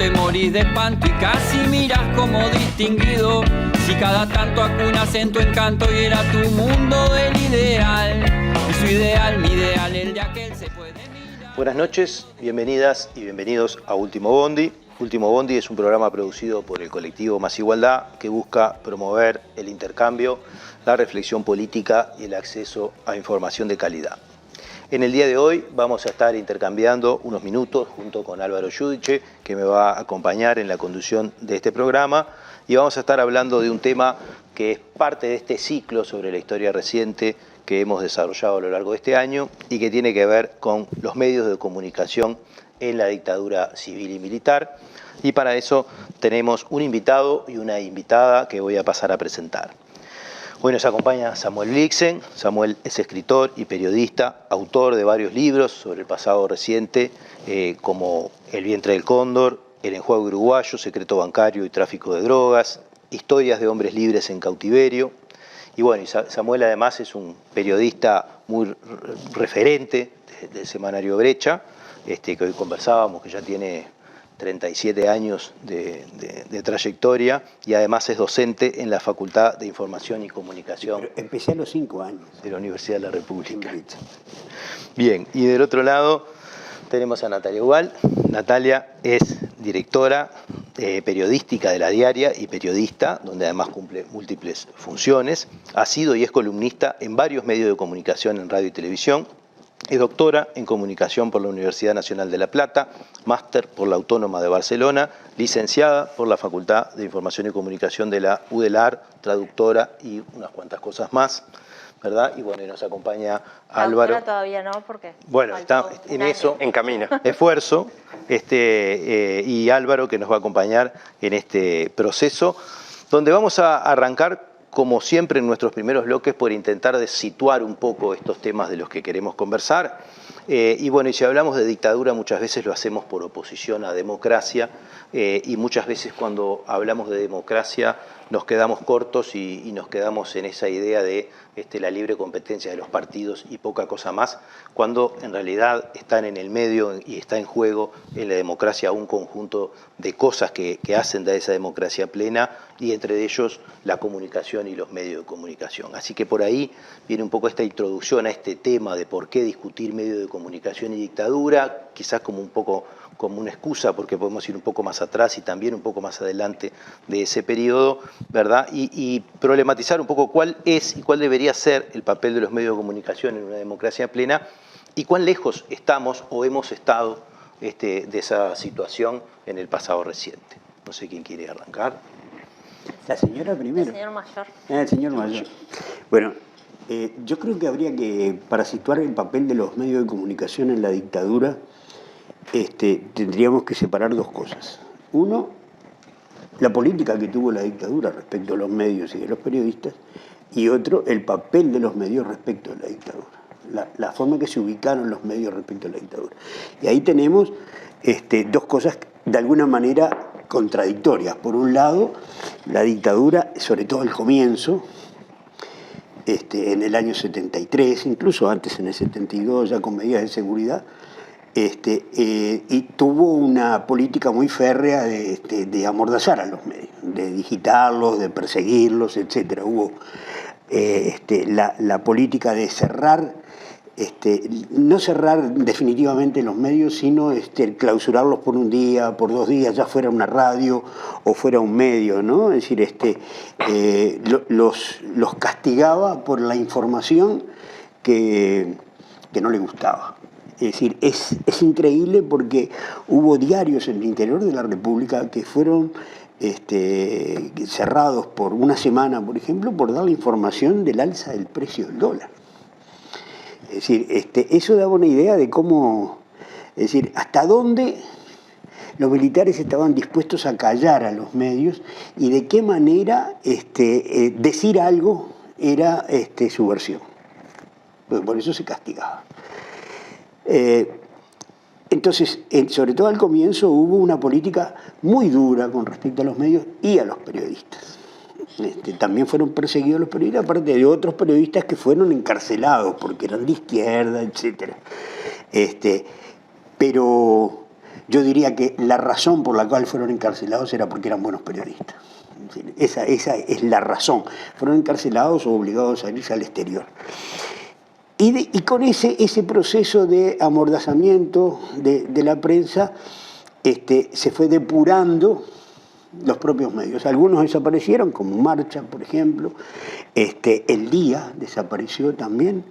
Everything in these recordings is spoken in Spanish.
te morís de espanto y casi miras como distinguido. Si cada tanto acunas en tu encanto y era tu mundo del ideal. Y su ideal, mi ideal, el de aquel se puede mirar. Buenas noches, bienvenidas y bienvenidos a Último Bondi. Último Bondi es un programa producido por el colectivo Más Igualdad que busca promover el intercambio, la reflexión política y el acceso a información de calidad. En el día de hoy vamos a estar intercambiando unos minutos junto con Álvaro Yudiche, que me va a acompañar en la conducción de este programa, y vamos a estar hablando de un tema que es parte de este ciclo sobre la historia reciente que hemos desarrollado a lo largo de este año y que tiene que ver con los medios de comunicación en la dictadura civil y militar. Y para eso tenemos un invitado y una invitada que voy a pasar a presentar. Hoy nos acompaña Samuel Blixen. Samuel es escritor y periodista, autor de varios libros sobre el pasado reciente, como El vientre del cóndor, El enjuague uruguayo, Secreto bancario y tráfico de drogas, Historias de hombres libres en cautiverio. Y bueno, Samuel además es un periodista muy referente del semanario Brecha, que hoy conversábamos, que ya tiene 37 años de trayectoria, y además es docente en la Facultad de Información y Comunicación. Pero empecé a los 5 años. De la Universidad de la República. Bien, y del otro lado tenemos a Natalia Ubal. Natalia es directora periodística de La Diaria y periodista, donde además cumple múltiples funciones. Ha sido y es columnista en varios medios de comunicación en radio y televisión. Es doctora en comunicación por la Universidad Nacional de La Plata, máster por la Autónoma de Barcelona, licenciada por la Facultad de Información y Comunicación de la UDELAR, traductora y unas cuantas cosas más, ¿verdad? Y bueno, y nos acompaña Álvaro. Todavía no, porque bueno, está en eso, en camino. Esfuerzo, y Álvaro que nos va a acompañar en este proceso, donde vamos a arrancar, como siempre en nuestros primeros bloques, por intentar de situar un poco estos temas de los que queremos conversar. Y bueno, y si hablamos de dictadura muchas veces lo hacemos por oposición a democracia, y muchas veces cuando hablamos de democracia nos quedamos cortos y nos quedamos en esa idea de la libre competencia de los partidos y poca cosa más, cuando en realidad están en el medio y está en juego en la democracia un conjunto de cosas que hacen de esa democracia plena, y entre ellos la comunicación y los medios de comunicación. Así que por ahí viene un poco esta introducción a este tema de por qué discutir medios de comunicación y dictadura, quizás como un poco como una excusa, porque podemos ir un poco más atrás y también un poco más adelante de ese periodo, ¿verdad? Y problematizar un poco cuál es y cuál debería ser el papel de los medios de comunicación en una democracia plena y cuán lejos estamos o hemos estado de esa situación en el pasado reciente. No sé quién quiere arrancar. La señora primero. El señor mayor. El señor mayor. Bueno, yo creo que habría que, para situar el papel de los medios de comunicación en la dictadura, tendríamos que separar dos cosas. Uno, la política que tuvo la dictadura respecto a los medios y de los periodistas, y otro, el papel de los medios respecto a la dictadura, la forma que se ubicaron los medios respecto a la dictadura. Y ahí tenemos dos cosas de alguna manera contradictorias. Por un lado, la dictadura, sobre todo al comienzo, en el año 73, incluso antes en el 72, ya con medidas de seguridad, y tuvo una política muy férrea de amordazar a los medios, de digitarlos, de perseguirlos, etc. Hubo la política de cerrar, no cerrar definitivamente los medios, sino clausurarlos por un día, por 2 días, ya fuera una radio o fuera un medio, ¿no? Es decir, los castigaba por la información que no le gustaba. Es decir, es increíble porque hubo diarios en el interior de la República que fueron cerrados por una semana, por ejemplo, por dar la información del alza del precio del dólar. Es decir, eso daba una idea de cómo, es decir, hasta dónde los militares estaban dispuestos a callar a los medios y de qué manera decir algo era subversión. Por eso se castigaba. Entonces, sobre todo al comienzo hubo una política muy dura con respecto a los medios y a los periodistas. También fueron perseguidos los periodistas, aparte de otros periodistas que fueron encarcelados porque eran de izquierda, etc. Pero Yo diría que la razón por la cual fueron encarcelados era porque eran buenos periodistas. Esa es la razón. Fueron encarcelados o obligados a irse al exterior. Y con ese proceso de amordazamiento de la prensa, se fue depurando los propios medios. Algunos desaparecieron, como Marcha, por ejemplo. El Día desapareció también.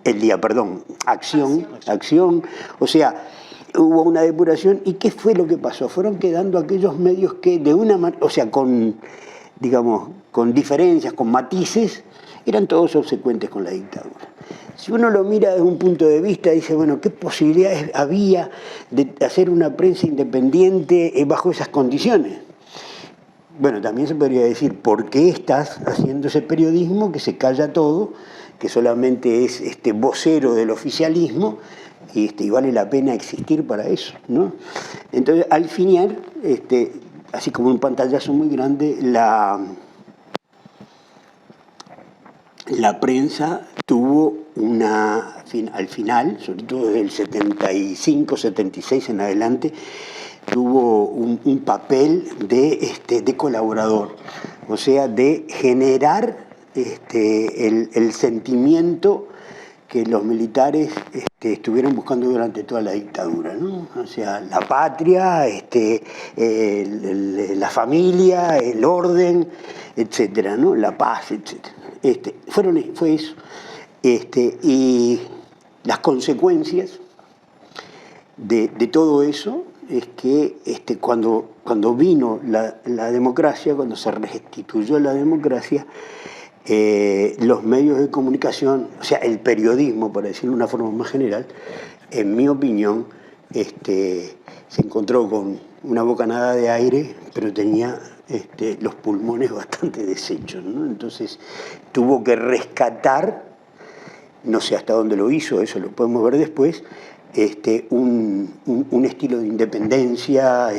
Acción. O sea, hubo una depuración. ¿Y qué fue lo que pasó? Fueron quedando aquellos medios que de una manera, o sea, con diferencias, con matices, eran todos obsecuentes con la dictadura. Si uno lo mira desde un punto de vista, dice, bueno, ¿qué posibilidades había de hacer una prensa independiente bajo esas condiciones? Bueno, también se podría decir, ¿por qué estás haciendo ese periodismo que se calla todo, que solamente es vocero del oficialismo, y vale la pena existir para eso, ¿no? Entonces, al final, así como un pantallazo muy grande, la prensa tuvo al final, sobre todo desde el 75, 76 en adelante, tuvo un papel de colaborador, o sea, de generar el sentimiento que los militares estuvieron buscando durante toda la dictadura, ¿no? O sea, la patria, la familia, el orden, etcétera, ¿no? La paz, etcétera. Fue eso. Y las consecuencias de todo eso es que cuando vino la democracia, cuando se restituyó la democracia, los medios de comunicación, o sea, el periodismo, para decirlo de una forma más general, en mi opinión, se encontró con una bocanada de aire, pero tenía los pulmones bastante deshechos, ¿no? Entonces tuvo que rescatar, no sé hasta dónde lo hizo, eso lo podemos ver después, un estilo de independencia,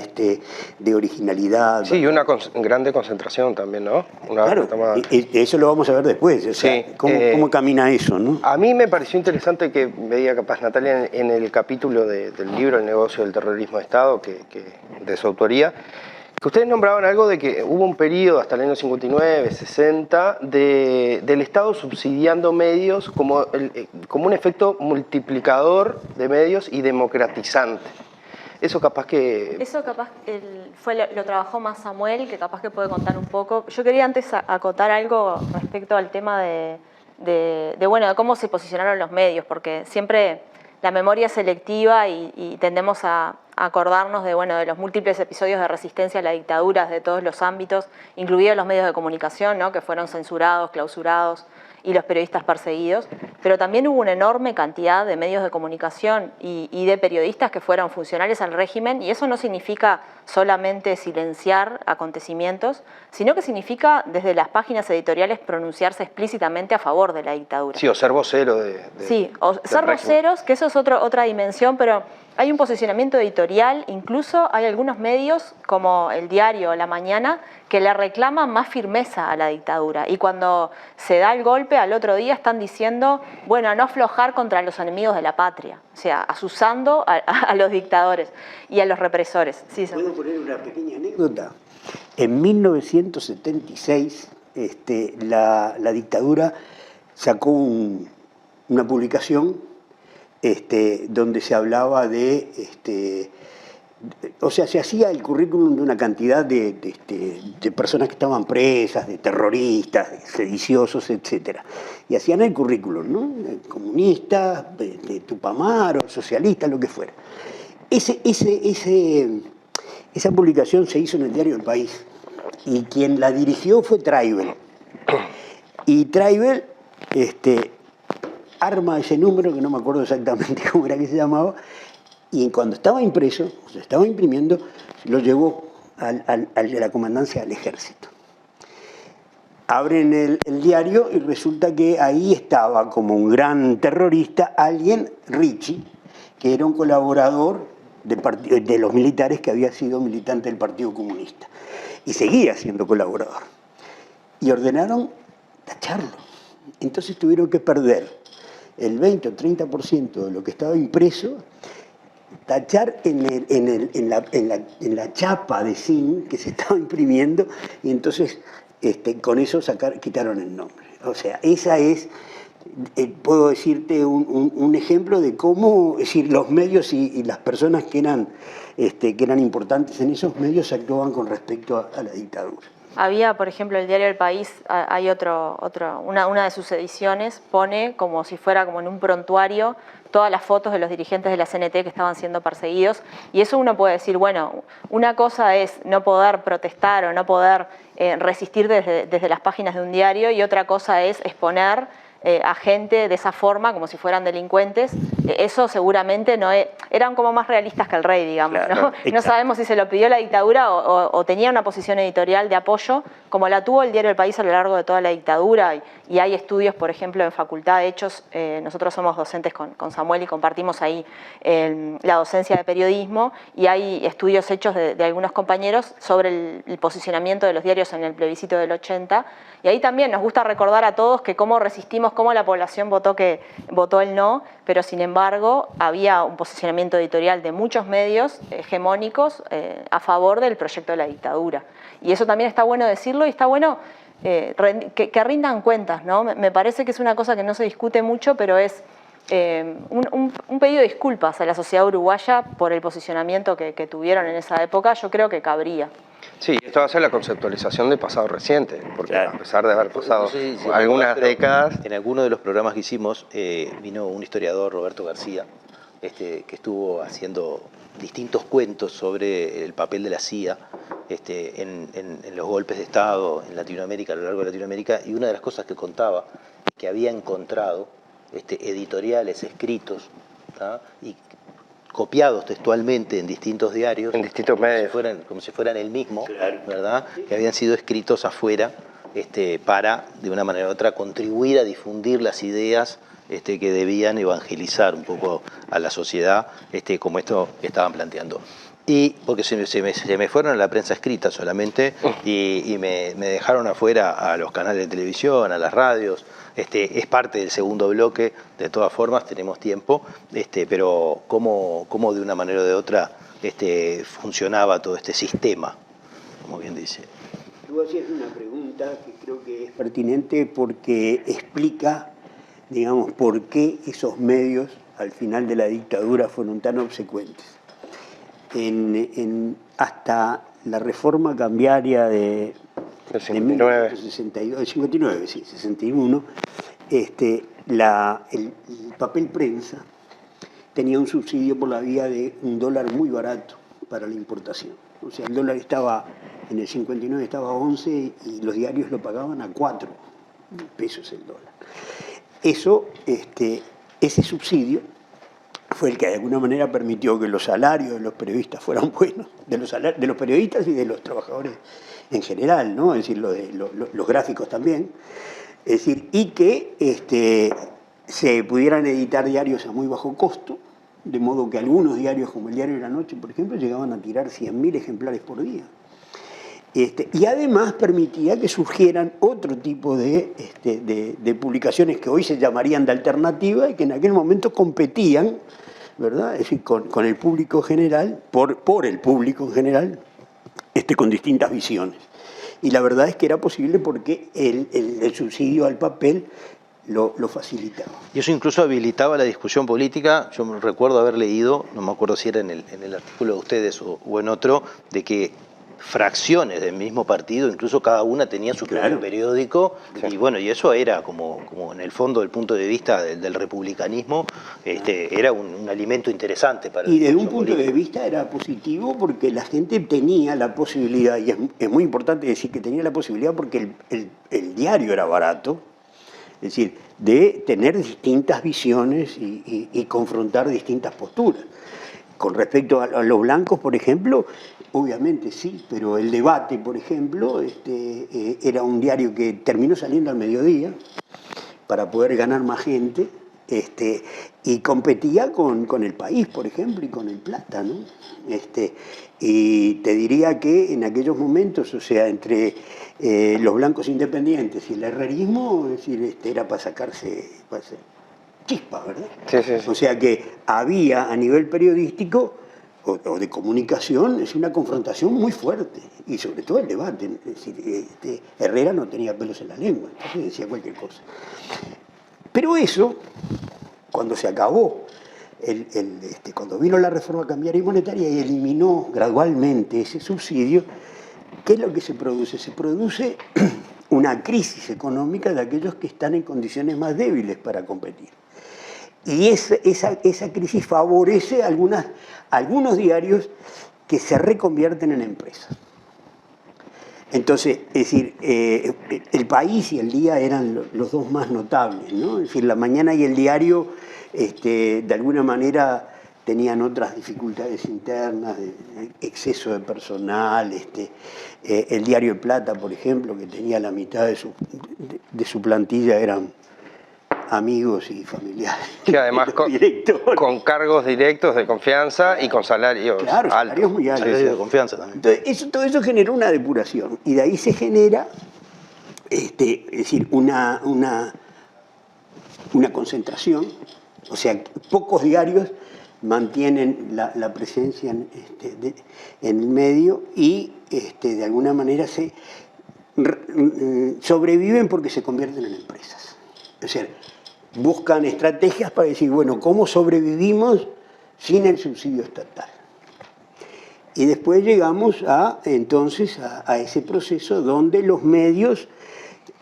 de originalidad. Sí, y una grande concentración también, ¿no? Claro, eso lo vamos a ver después, o sea, sí, cómo camina eso, ¿no? A mí me pareció interesante que veía capaz Natalia en el capítulo del libro El negocio del terrorismo de Estado, de su autoría, que ustedes nombraban algo de que hubo un periodo hasta el año 59, 60, del Estado subsidiando medios como un efecto multiplicador de medios y democratizante. Eso capaz lo trabajó más Samuel, que capaz que puede contar un poco. Yo quería antes acotar algo respecto al tema de cómo se posicionaron los medios, porque siempre la memoria es selectiva y tendemos a acordarnos de los múltiples episodios de resistencia a la dictadura de todos los ámbitos, incluidos los medios de comunicación, ¿no? Que fueron censurados, clausurados, y los periodistas perseguidos, pero también hubo una enorme cantidad de medios de comunicación y de periodistas que fueron funcionales al régimen, y eso no significa solamente silenciar acontecimientos, sino que significa desde las páginas editoriales pronunciarse explícitamente a favor de la dictadura. Sí, o ser vocero sí, o ser voceros, que eso es otra dimensión, pero hay un posicionamiento editorial, incluso hay algunos medios como El Diario o La Mañana que le reclaman más firmeza a la dictadura, y cuando se da el golpe al otro día están diciendo, a no aflojar contra los enemigos de la patria, o sea, asusando a los dictadores y a los represores. Sí, ¿puedo poner una pequeña anécdota? En 1976 la dictadura sacó una publicación donde se hablaba o sea, se hacía el currículum de una cantidad de personas que estaban presas, de terroristas, de sediciosos, etc. Y hacían el currículum, ¿no? Comunistas, de Tupamaro, socialistas, lo que fuera. Esa publicación se hizo en el diario El País, y quien la dirigió fue Traibel. Y Traibel arma ese número, que no me acuerdo exactamente cómo era que se llamaba, y cuando estaba impreso, se estaba imprimiendo, lo llevó al de la comandancia del ejército. Abren el diario y resulta que ahí estaba como un gran terrorista alguien, Ricci, que era un colaborador de los militares, que había sido militante del Partido Comunista y seguía siendo colaborador. Y ordenaron tacharlo. Entonces tuvieron que perder el 20 o 30% de lo que estaba impreso, tachar en la chapa de zinc que se estaba imprimiendo, y entonces con eso quitaron el nombre. O sea, esa es, puedo decirte un ejemplo de cómo, es decir, los medios y las personas que eran importantes en esos medios actuaban con respecto a la dictadura. Había, por ejemplo, el diario El País, hay una de sus ediciones pone como si fuera como en un prontuario todas las fotos de los dirigentes de la CNT que estaban siendo perseguidos, y eso uno puede decir, bueno, una cosa es no poder protestar o no poder resistir desde las páginas de un diario, y otra cosa es exponer a gente de esa forma, como si fueran delincuentes. Eso seguramente no eran como más realistas que el rey, digamos, claro, ¿no? No sabemos si se lo pidió la dictadura o tenía una posición editorial de apoyo, como la tuvo el diario El País a lo largo de toda la dictadura, y hay estudios, por ejemplo, en Facultad de Hechos, nosotros somos docentes con Samuel y compartimos ahí la docencia de periodismo, y hay estudios hechos de algunos compañeros sobre el posicionamiento de los diarios en el plebiscito del 80, y ahí también nos gusta recordar a todos que cómo resistimos, cómo la población votó el no, pero sin embargo había un posicionamiento editorial de muchos medios hegemónicos a favor del proyecto de la dictadura. Y eso también está bueno decirlo, y está bueno que rindan cuentas, ¿no? Me parece que es una cosa que no se discute mucho, pero es un pedido de disculpas a la sociedad uruguaya por el posicionamiento que tuvieron en esa época. Yo creo que cabría. Sí, esto va a ser la conceptualización de pasado reciente, porque claro, a pesar de haber pasado no sé si algunas décadas... En alguno de los programas que hicimos vino un historiador, Roberto García, que estuvo haciendo distintos cuentos sobre el papel de la CIA en los golpes de Estado en Latinoamérica, a lo largo de Latinoamérica, y una de las cosas que contaba es que había encontrado editoriales escritos, ¿tá? Y copiados textualmente en distintos diarios, en distintos medios, como si fueran el mismo, claro, ¿verdad? Que habían sido escritos afuera para, de una manera u otra, contribuir a difundir las ideas que debían evangelizar un poco a la sociedad, como esto que estaban planteando. Y porque se me fueron a la prensa escrita solamente, y me dejaron afuera a los canales de televisión, a las radios. Es parte del segundo bloque, de todas formas tenemos tiempo, pero cómo de una manera o de otra funcionaba todo este sistema, como bien dice. Tú hacías una pregunta que creo que es pertinente porque explica, digamos, por qué esos medios al final de la dictadura fueron tan obsecuentes. Hasta la reforma cambiaria de 59, sí, 61, el papel prensa tenía un subsidio por la vía de $1 muy barato para la importación. O sea, el dólar en el 59 estaba a 11 y los diarios lo pagaban a 4 pesos el dólar. Ese subsidio fue el que de alguna manera permitió que los salarios de los periodistas fueran buenos, de los periodistas y de los trabajadores en general, ¿no? Es decir, los gráficos también. Es decir, y que se pudieran editar diarios a muy bajo costo, de modo que algunos diarios, como el Diario de la Noche, por ejemplo, llegaban a tirar 100.000 ejemplares por día. Y además permitía que surgieran otro tipo de publicaciones que hoy se llamarían de alternativa y que en aquel momento competían, ¿verdad? Es decir, con el público general, por el público en general, con distintas visiones. Y la verdad es que era posible porque el subsidio al papel lo facilitaba. Y eso incluso habilitaba la discusión política. Yo me recuerdo haber leído, no me acuerdo si era en el artículo de ustedes o en otro, de que fracciones del mismo partido, incluso cada una tenía su propio periódico, sí. Y bueno, y eso era como en el fondo, del punto de vista del republicanismo, era un alimento interesante para y desde un punto de vista era positivo porque la gente tenía la posibilidad, y es muy importante decir que tenía la posibilidad porque el diario era barato, es decir, de tener distintas visiones y confrontar distintas posturas. Con respecto a los blancos, por ejemplo, obviamente sí, pero el Debate, por ejemplo, era un diario que terminó saliendo al mediodía para poder ganar más gente, y competía con El País, por ejemplo, y con El Plata, ¿no? Y te diría que en aquellos momentos, o sea, entre los blancos independientes y el herrerismo, es decir, era para sacarse chispa, ¿verdad? Sí, sí, sí. O sea que había a nivel periodístico o de comunicación es una confrontación muy fuerte y sobre todo el debate. Es decir, Herrera no tenía pelos en la lengua, entonces decía cualquier cosa. Pero eso, cuando se acabó, cuando vino la reforma cambiaria y monetaria y eliminó gradualmente ese subsidio, ¿qué es lo que se produce? Se produce una crisis económica de aquellos que están en condiciones más débiles para competir. Y esa crisis favorece a algunos diarios que se reconvierten en empresas. Entonces, es decir, El País y El Día eran los dos más notables, ¿no? Es decir, La Mañana y El Diario, de alguna manera, tenían otras dificultades internas, de exceso de personal. El Diario de Plata, por ejemplo, que tenía la mitad de su plantilla, eran amigos y familiares. Que además con cargos directos de confianza y con salarios claro, altos. Salarios muy altos. Salarios de confianza también. Entonces, todo eso generó una depuración. Y de ahí se genera, es decir, una concentración. O sea, pocos diarios mantienen la presencia en el medio y de alguna manera sobreviven porque se convierten en empresas. O sea, buscan estrategias para decir, bueno, ¿cómo sobrevivimos sin el subsidio estatal? Y después llegamos entonces a ese proceso donde los medios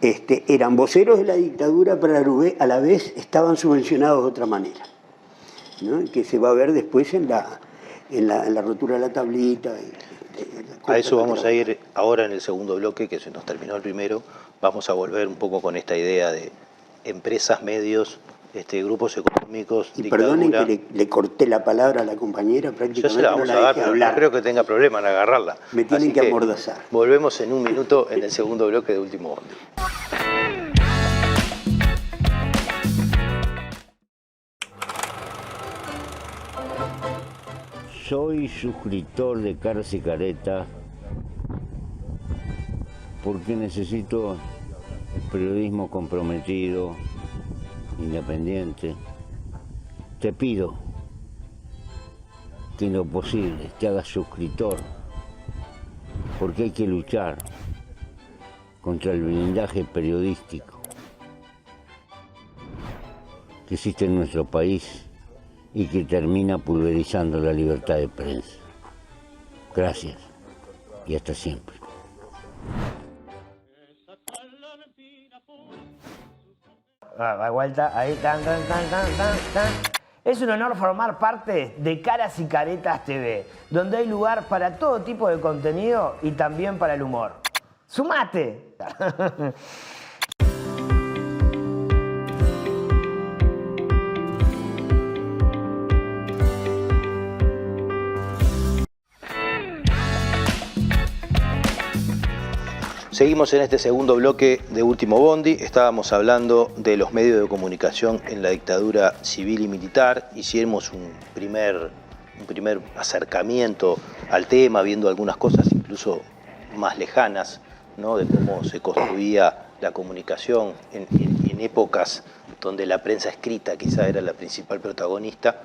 eran voceros de la dictadura, pero a la vez estaban subvencionados de otra manera, ¿no? Que se va a ver después en la rotura de la tablita. A eso vamos a ir ahora en el segundo bloque, que se nos terminó el primero. Vamos a volver un poco con esta idea de empresas, medios, grupos económicos, y dictadura. Perdonen que le corté la palabra a la compañera, prácticamente Yo se la vamos a dar, pero no creo que tenga problema en agarrarla. Me tienen que amordazar. Volvemos en un minuto en el segundo bloque de Último Bondi. Soy suscriptor de Caras y Caretas porque necesito periodismo comprometido, independiente. Te pido que en lo posible te hagas suscriptor, porque hay que luchar contra el blindaje periodístico que existe en nuestro país y que termina pulverizando la libertad de prensa. Gracias y hasta siempre. Da vuelta, ahí, tan. Es un honor formar parte de Caras y Caretas TV, donde hay lugar para todo tipo de contenido y también para el humor. ¡Sumate! Seguimos en este segundo bloque de Último Bondi. Estábamos hablando de los medios de comunicación en la dictadura civil y militar. Hicimos un primer acercamiento al tema, viendo algunas cosas incluso más lejanas, ¿no? De cómo se construía la comunicación en épocas donde la prensa escrita quizá era la principal protagonista,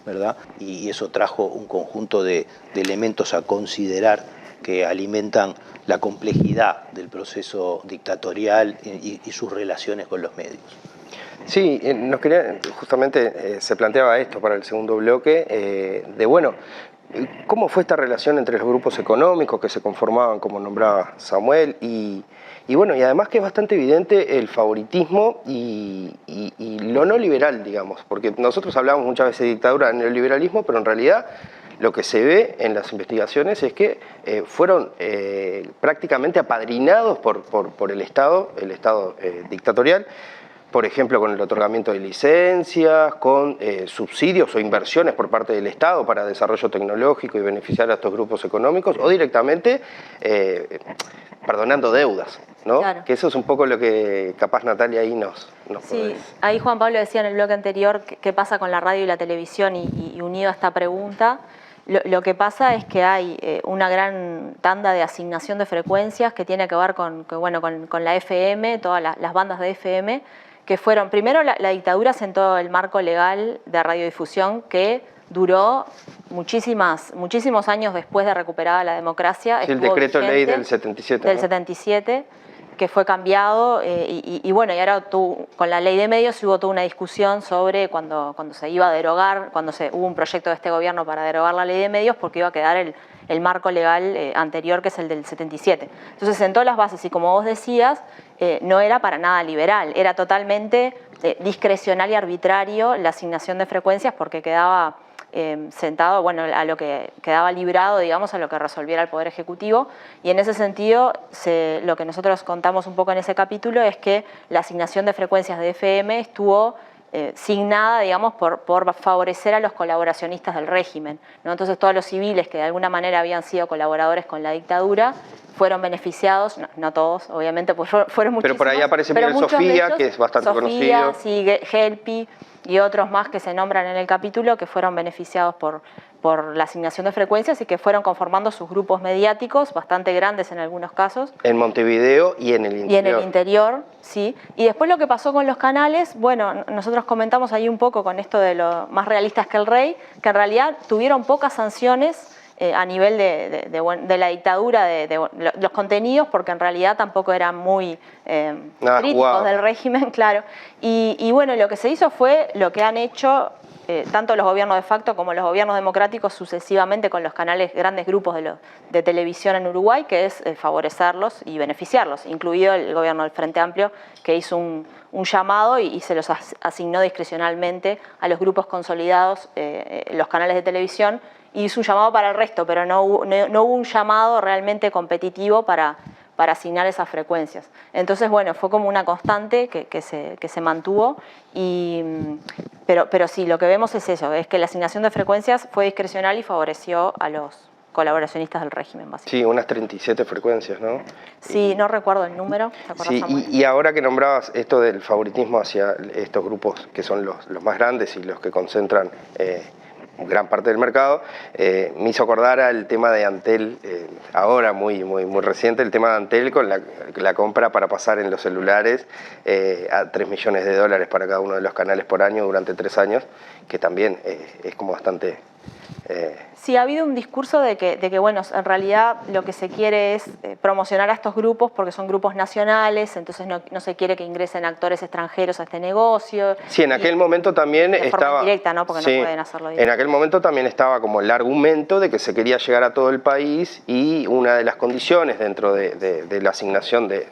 ¿verdad? Y eso trajo un conjunto de elementos a considerar que alimentan la complejidad del proceso dictatorial y sus relaciones con los medios. Sí, justamente se planteaba esto para el segundo bloque, ¿cómo fue esta relación entre los grupos económicos que se conformaban, como nombraba Samuel, y además que es bastante evidente el favoritismo y lo no liberal, digamos, porque nosotros hablamos muchas veces de dictadura, de neoliberalismo, pero en realidad lo que se ve en las investigaciones es que fueron prácticamente apadrinados por el Estado dictatorial, por ejemplo, con el otorgamiento de licencias, con subsidios o inversiones por parte del Estado para desarrollo tecnológico y beneficiar a estos grupos económicos, o directamente perdonando deudas, ¿no? Claro. Que eso es un poco lo que capaz Natalia ahí nos Sí, podés. ahí Juan Pablo decía en el bloque anterior qué pasa con la radio y la televisión y unido a esta pregunta. Lo que pasa es que hay una gran tanda de asignación de frecuencias que tiene que ver con la FM, todas las bandas de FM, que fueron, primero la dictadura sentó el marco legal de radiodifusión que duró muchísimos años después de recuperada la democracia. Sí, el decreto ley del 77. Del 77, que fue cambiado y bueno, y ahora con la ley de medios hubo toda una discusión sobre cuando se iba a derogar, hubo un proyecto de este gobierno para derogar la ley de medios porque iba a quedar el marco legal anterior, que es el del 77. Entonces sentó las bases y, como vos decías, no era para nada liberal, era totalmente discrecional y arbitrario la asignación de frecuencias porque quedaba sentado, bueno, a lo que quedaba librado, digamos, a lo que resolviera el Poder Ejecutivo, y en ese sentido lo que nosotros contamos un poco en ese capítulo es que la asignación de frecuencias de FM estuvo signada, digamos, por favorecer a los colaboracionistas del régimen, ¿no? Entonces todos los civiles que de alguna manera habían sido colaboradores con la dictadura fueron beneficiados, no todos, obviamente, pues fueron muchísimos. Pero por ahí aparece Miguel Sofía, que es bastante conocido. Sí, Helpi y otros más que se nombran en el capítulo, que fueron beneficiados por la asignación de frecuencias y que fueron conformando sus grupos mediáticos, bastante grandes en algunos casos. En Montevideo y en el interior. Y en el interior, sí. Y después lo que pasó con los canales, bueno, nosotros comentamos ahí un poco con esto de lo más realistas que el rey, que en realidad tuvieron pocas sanciones a nivel de la dictadura, de los contenidos, porque en realidad tampoco eran muy críticos del régimen, claro. Y bueno, lo que se hizo fue lo que han hecho tanto los gobiernos de facto como los gobiernos democráticos sucesivamente con los canales, grandes grupos de televisión en Uruguay, que es favorecerlos y beneficiarlos, incluido el gobierno del Frente Amplio, que hizo un llamado y se los asignó discrecionalmente a los grupos consolidados, los canales de televisión, y hizo un llamado para el resto, pero no hubo un llamado realmente competitivo para asignar esas frecuencias. Entonces, bueno, fue como una constante que se mantuvo, pero sí, lo que vemos es eso, es que la asignación de frecuencias fue discrecional y favoreció a los colaboracionistas del régimen, básicamente. Sí, unas 37 frecuencias, ¿no? Sí, no recuerdo el número. Sí, y ahora que nombrabas esto del favoritismo hacia estos grupos que son los más grandes y los que concentran gran parte del mercado, me hizo acordar al tema de Antel, ahora muy reciente, el tema de Antel con la compra para pasar en los celulares a $3 millones para cada uno de los canales por año durante 3 años, que también es como bastante... Sí, ha habido un discurso de que, bueno, en realidad lo que se quiere es promocionar a estos grupos porque son grupos nacionales, entonces no se quiere que ingresen actores extranjeros a este negocio. Sí, en aquel momento también de estaba... forma indirecta, ¿no? Porque sí, no pueden hacerlo directo. En aquel momento también estaba como el argumento de que se quería llegar a todo el país y una de las condiciones dentro de la asignación de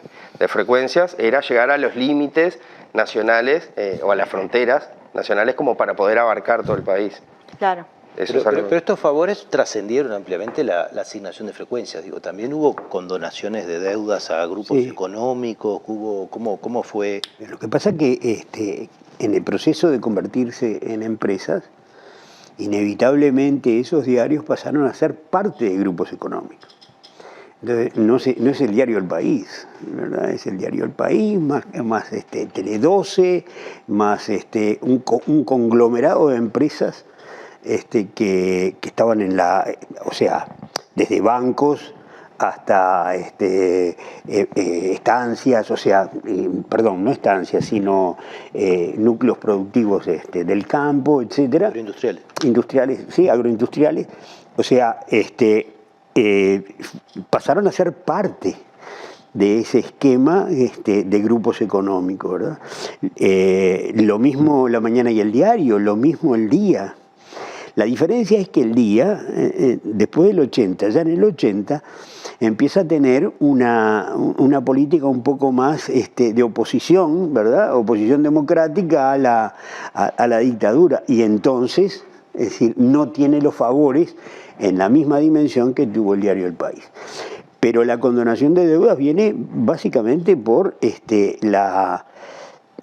frecuencias era llegar a los límites nacionales o a las fronteras nacionales como para poder abarcar todo el país. Claro. Pero estos favores trascendieron ampliamente la asignación de frecuencias. Digo, también hubo condonaciones de deudas a grupos económicos. ¿Cómo fue? Lo que pasa es que en el proceso de convertirse en empresas, inevitablemente esos diarios pasaron a ser parte de grupos económicos. Entonces, no es el diario El País, ¿verdad? Es el diario El País, más Tele 12, más un conglomerado de empresas que estaban o sea, desde bancos hasta estancias, o sea, perdón, no estancias, sino núcleos productivos del campo, etcétera. Agroindustriales. Industriales, sí, agroindustriales. O sea, pasaron a ser parte de ese esquema de grupos económicos, ¿verdad? Lo mismo La Mañana y el Diario, lo mismo El Día. La diferencia es que El Día, después del 80, ya en el 80, empieza a tener una política un poco más de oposición, ¿verdad? Oposición democrática a la dictadura. Y entonces, es decir, no tiene los favores en la misma dimensión que tuvo el diario El País. Pero la condonación de deudas viene básicamente por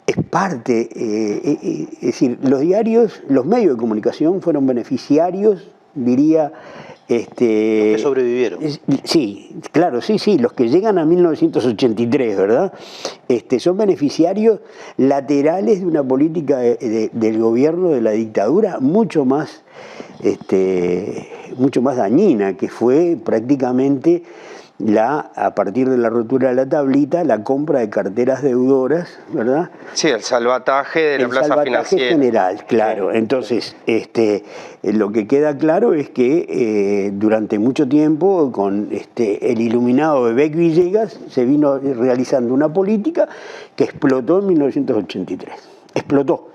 es parte, es decir, los diarios, los medios de comunicación fueron beneficiarios, diría... los que sobrevivieron. Sí, claro, sí, los que llegan a 1983, ¿verdad? Son beneficiarios laterales de una política del gobierno de la dictadura mucho más dañina, que fue prácticamente a partir de la rotura de la tablita, la compra de carteras deudoras, ¿verdad? Sí, el salvataje de la plaza financiera. General, claro. Entonces, lo que queda claro es que durante mucho tiempo, con el iluminado de Beck Villegas, se vino realizando una política que explotó en 1983. Explotó.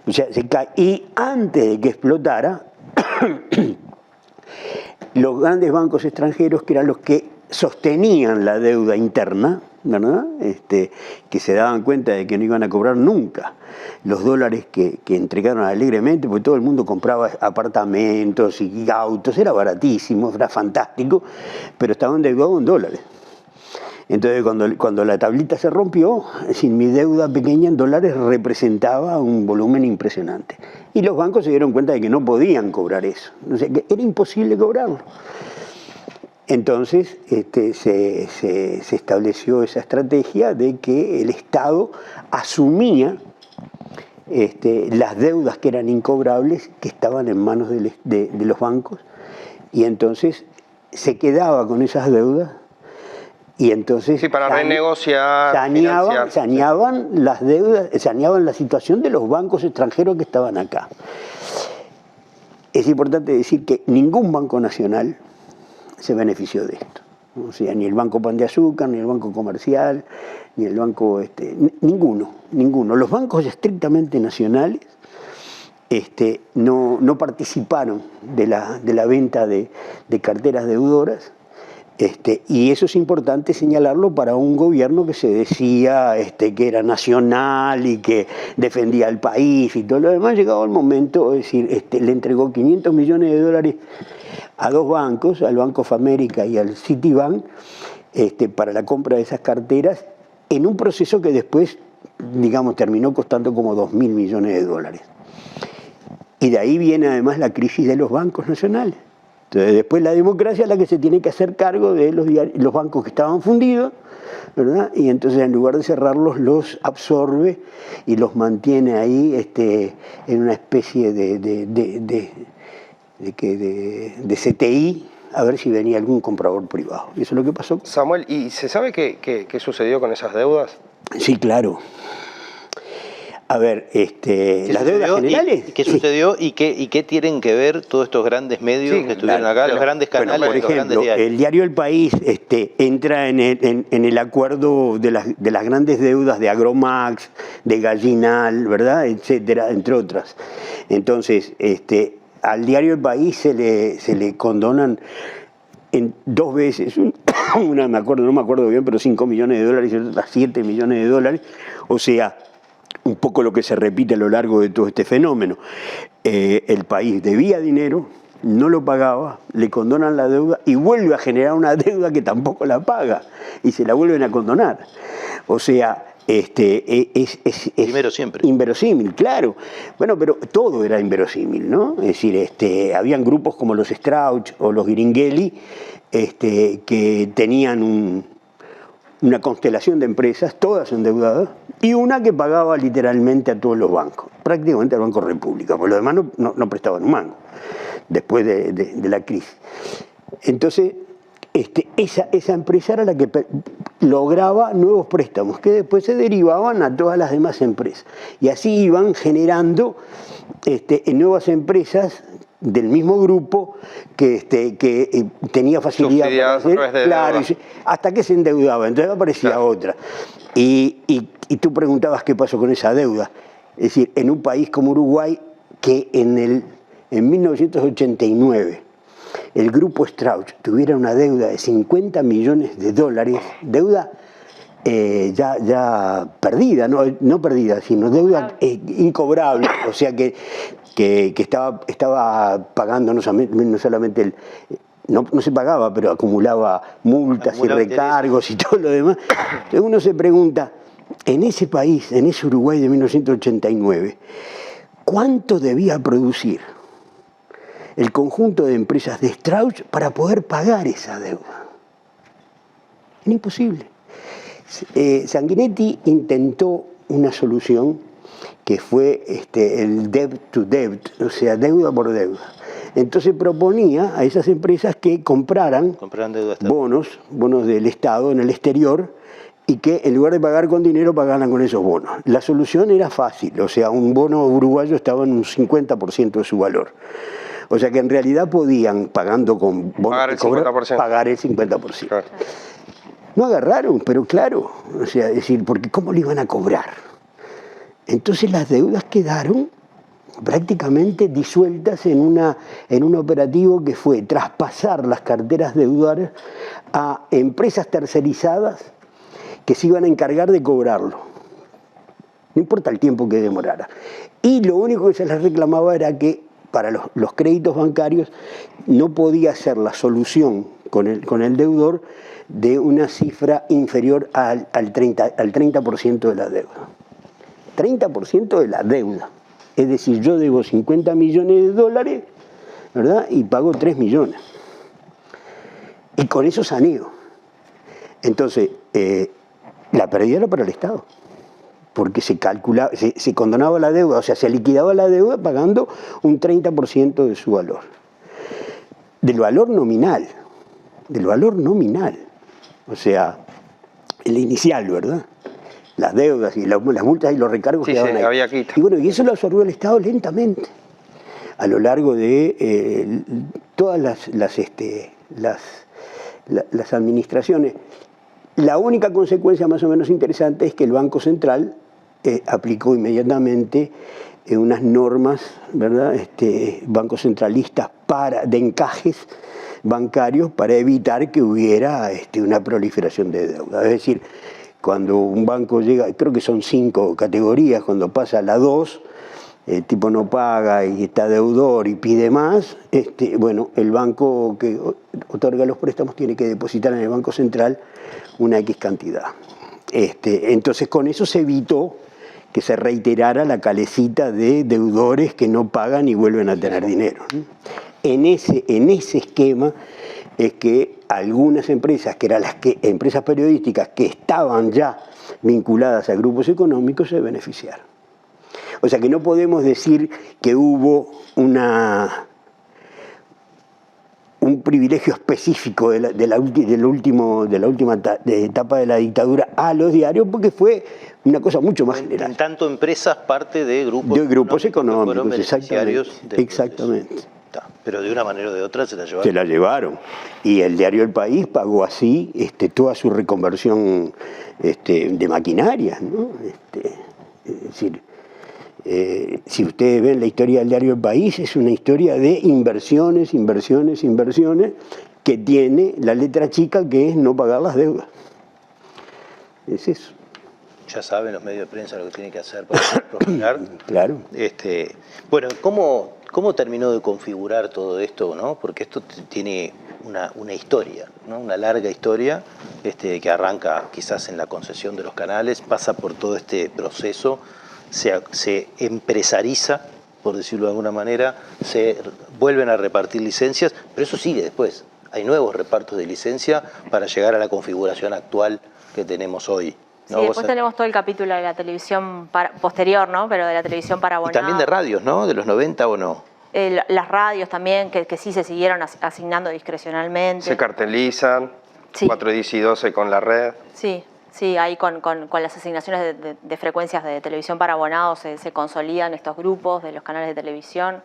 O sea, se cae. Y antes de que explotara, los grandes bancos extranjeros, que eran los que sostenían la deuda interna, ¿verdad? Que se daban cuenta de que no iban a cobrar nunca los dólares que entregaron alegremente, porque todo el mundo compraba apartamentos y autos, era baratísimo, era fantástico, pero estaban endeudados en dólares. Entonces, cuando la tablita se rompió, es decir, mi deuda pequeña en dólares representaba un volumen impresionante. Y los bancos se dieron cuenta de que no podían cobrar eso. O sea, que era imposible cobrarlo. Entonces, se estableció esa estrategia de que el Estado asumía las deudas que eran incobrables, que estaban en manos de los bancos, y entonces se quedaba con esas deudas. Y entonces sí, para renegociar, saneaban las deudas, saneaban la situación de los bancos extranjeros que estaban acá. Es importante decir que ningún banco nacional se benefició de esto. O sea, ni el Banco Pan de Azúcar, ni el Banco Comercial, ni el banco, ninguno. Los bancos estrictamente nacionales no participaron de la venta de carteras deudoras. Y eso es importante señalarlo para un gobierno que se decía que era nacional y que defendía al país y todo lo demás. Llegado el momento, es decir, le entregó 500 millones de dólares a dos bancos, al Bank of America y al Citibank, para la compra de esas carteras, en un proceso que después, digamos, terminó costando como 2.000 millones de dólares. Y de ahí viene además la crisis de los bancos nacionales. Entonces, después la democracia es la que se tiene que hacer cargo de los bancos que estaban fundidos, ¿verdad? Y entonces, en lugar de cerrarlos, los absorbe y los mantiene ahí en una especie de CTI, a ver si venía algún comprador privado. Y eso es lo que pasó. Samuel, ¿y se sabe qué sucedió con esas deudas? Sí, claro. A ver, las deudas generales. ¿Qué sucedió y qué tienen que ver todos estos grandes medios que estuvieron acá, los grandes canales, por ejemplo, los grandes diarios? El diario El País entra en el acuerdo de las grandes deudas de Agromax, de Gallinal, ¿verdad?, etcétera, entre otras. Entonces, al diario El País se le condonan en 2 veces, una no me acuerdo bien, pero 5 millones de dólares y otras 7 millones de dólares, o sea, un poco lo que se repite a lo largo de todo este fenómeno. El país debía dinero, no lo pagaba, le condonan la deuda y vuelve a generar una deuda que tampoco la paga y se la vuelven a condonar. O sea, es primero siempre. Inverosímil, claro. Bueno, pero todo era inverosímil, ¿no? Es decir, habían grupos como los Strauch o los Gringhelli que tenían una constelación de empresas, todas endeudadas, y una que pagaba literalmente a todos los bancos, prácticamente al Banco República, por lo demás no prestaban un mango, después de la crisis. Entonces, esa empresa era la que lograba nuevos préstamos, que después se derivaban a todas las demás empresas. Y así iban generando nuevas empresas del mismo grupo que tenía facilidad para hacer, claro, hasta que se endeudaba, entonces aparecía otra. Y tú preguntabas qué pasó con esa deuda. Es decir, en un país como Uruguay, que en 1989 el grupo Strauch tuviera una deuda de 50 millones de dólares, deuda ya perdida, no perdida, sino deuda incobrable, o sea que estaba pagando no solamente no se pagaba, pero acumulaba multas y recargos y todo lo demás. Entonces uno se pregunta, en ese país, en ese Uruguay de 1989, ¿cuánto debía producir el conjunto de empresas de Strauch para poder pagar esa deuda? Era imposible. Sanguinetti intentó una solución que fue el debt to debt, o sea, deuda por deuda. Entonces proponía a esas empresas que compraran deuda bonos del Estado en el exterior, y que en lugar de pagar con dinero, pagaran con esos bonos. La solución era fácil, o sea, un bono uruguayo estaba en un 50% de su valor. O sea que en realidad podían, pagando con bonos pagar el 50%. Pagar el 50%. Claro. No agarraron, pero claro, o sea, es decir, porque ¿cómo le iban a cobrar? Entonces las deudas quedaron prácticamente disueltas en un operativo que fue traspasar las carteras deudores a empresas tercerizadas que se iban a encargar de cobrarlo. No importa el tiempo que demorara. Y lo único que se les reclamaba era que para los créditos bancarios no podía ser la solución con el deudor de una cifra inferior al 30% de la deuda. 30% de la deuda. Es decir, yo debo 50 millones de dólares, ¿verdad? Y pago 3 millones. Y con eso saneo. Entonces, la pérdida era para el Estado, porque se calculaba, se condonaba la deuda, o sea, se liquidaba la deuda pagando un 30% de su valor. Del valor nominal, o sea, el inicial, ¿verdad? Las deudas y las multas y los recargos sí, quedaban ahí. Había quita. Y bueno, y eso lo absorbió el Estado lentamente, a lo largo de todas las administraciones. La única consecuencia más o menos interesante es que el Banco Central aplicó inmediatamente unas normas, ¿verdad? Bancos centralistas de encajes bancarios para evitar que hubiera una proliferación de deuda. Es decir, cuando un banco llega, creo que son 5 categorías, cuando pasa a la 2, el tipo no paga y está deudor y pide más, bueno, el banco que otorga los préstamos tiene que depositar en el Banco Central una X cantidad. Entonces con eso se evitó que se reiterara la calecita de deudores que no pagan y vuelven a tener dinero, ¿no? En ese esquema es que algunas empresas, que eran empresas periodísticas que estaban ya vinculadas a grupos económicos, se beneficiaron. O sea que no podemos decir que hubo un privilegio específico de la última etapa de la dictadura a los diarios, porque fue una cosa mucho más general. En tanto empresas parte de grupos económicos, exactamente. Exactamente. Pero de una manera o de otra se la llevaron. Se la llevaron. Y el diario El País pagó así toda su reconversión de maquinaria, ¿no? Es decir, si ustedes ven la historia del diario El País, es una historia de inversiones, que tiene la letra chica, que es no pagar las deudas. Es eso. Ya saben los medios de prensa lo que tienen que hacer para prosperar. Claro. Bueno, ¿cómo terminó de configurar todo esto, ¿no? Porque esto tiene una historia, ¿no? Una larga historia que arranca quizás en la concesión de los canales, pasa por todo este proceso, se empresariza, por decirlo de alguna manera, se vuelven a repartir licencias, pero eso sigue después. Hay nuevos repartos de licencia para llegar a la configuración actual que tenemos hoy. ¿No? Sí, después tenemos todo el capítulo de la televisión posterior, ¿no? Pero de la televisión para abonados. Y también de radios, ¿no? De los 90 o no. Las radios también, que sí se siguieron asignando discrecionalmente. Se cartelizan, sí. 410 y 12 con la red. Sí, ahí con las asignaciones de frecuencias de televisión para abonados se consolidan estos grupos de los canales de televisión.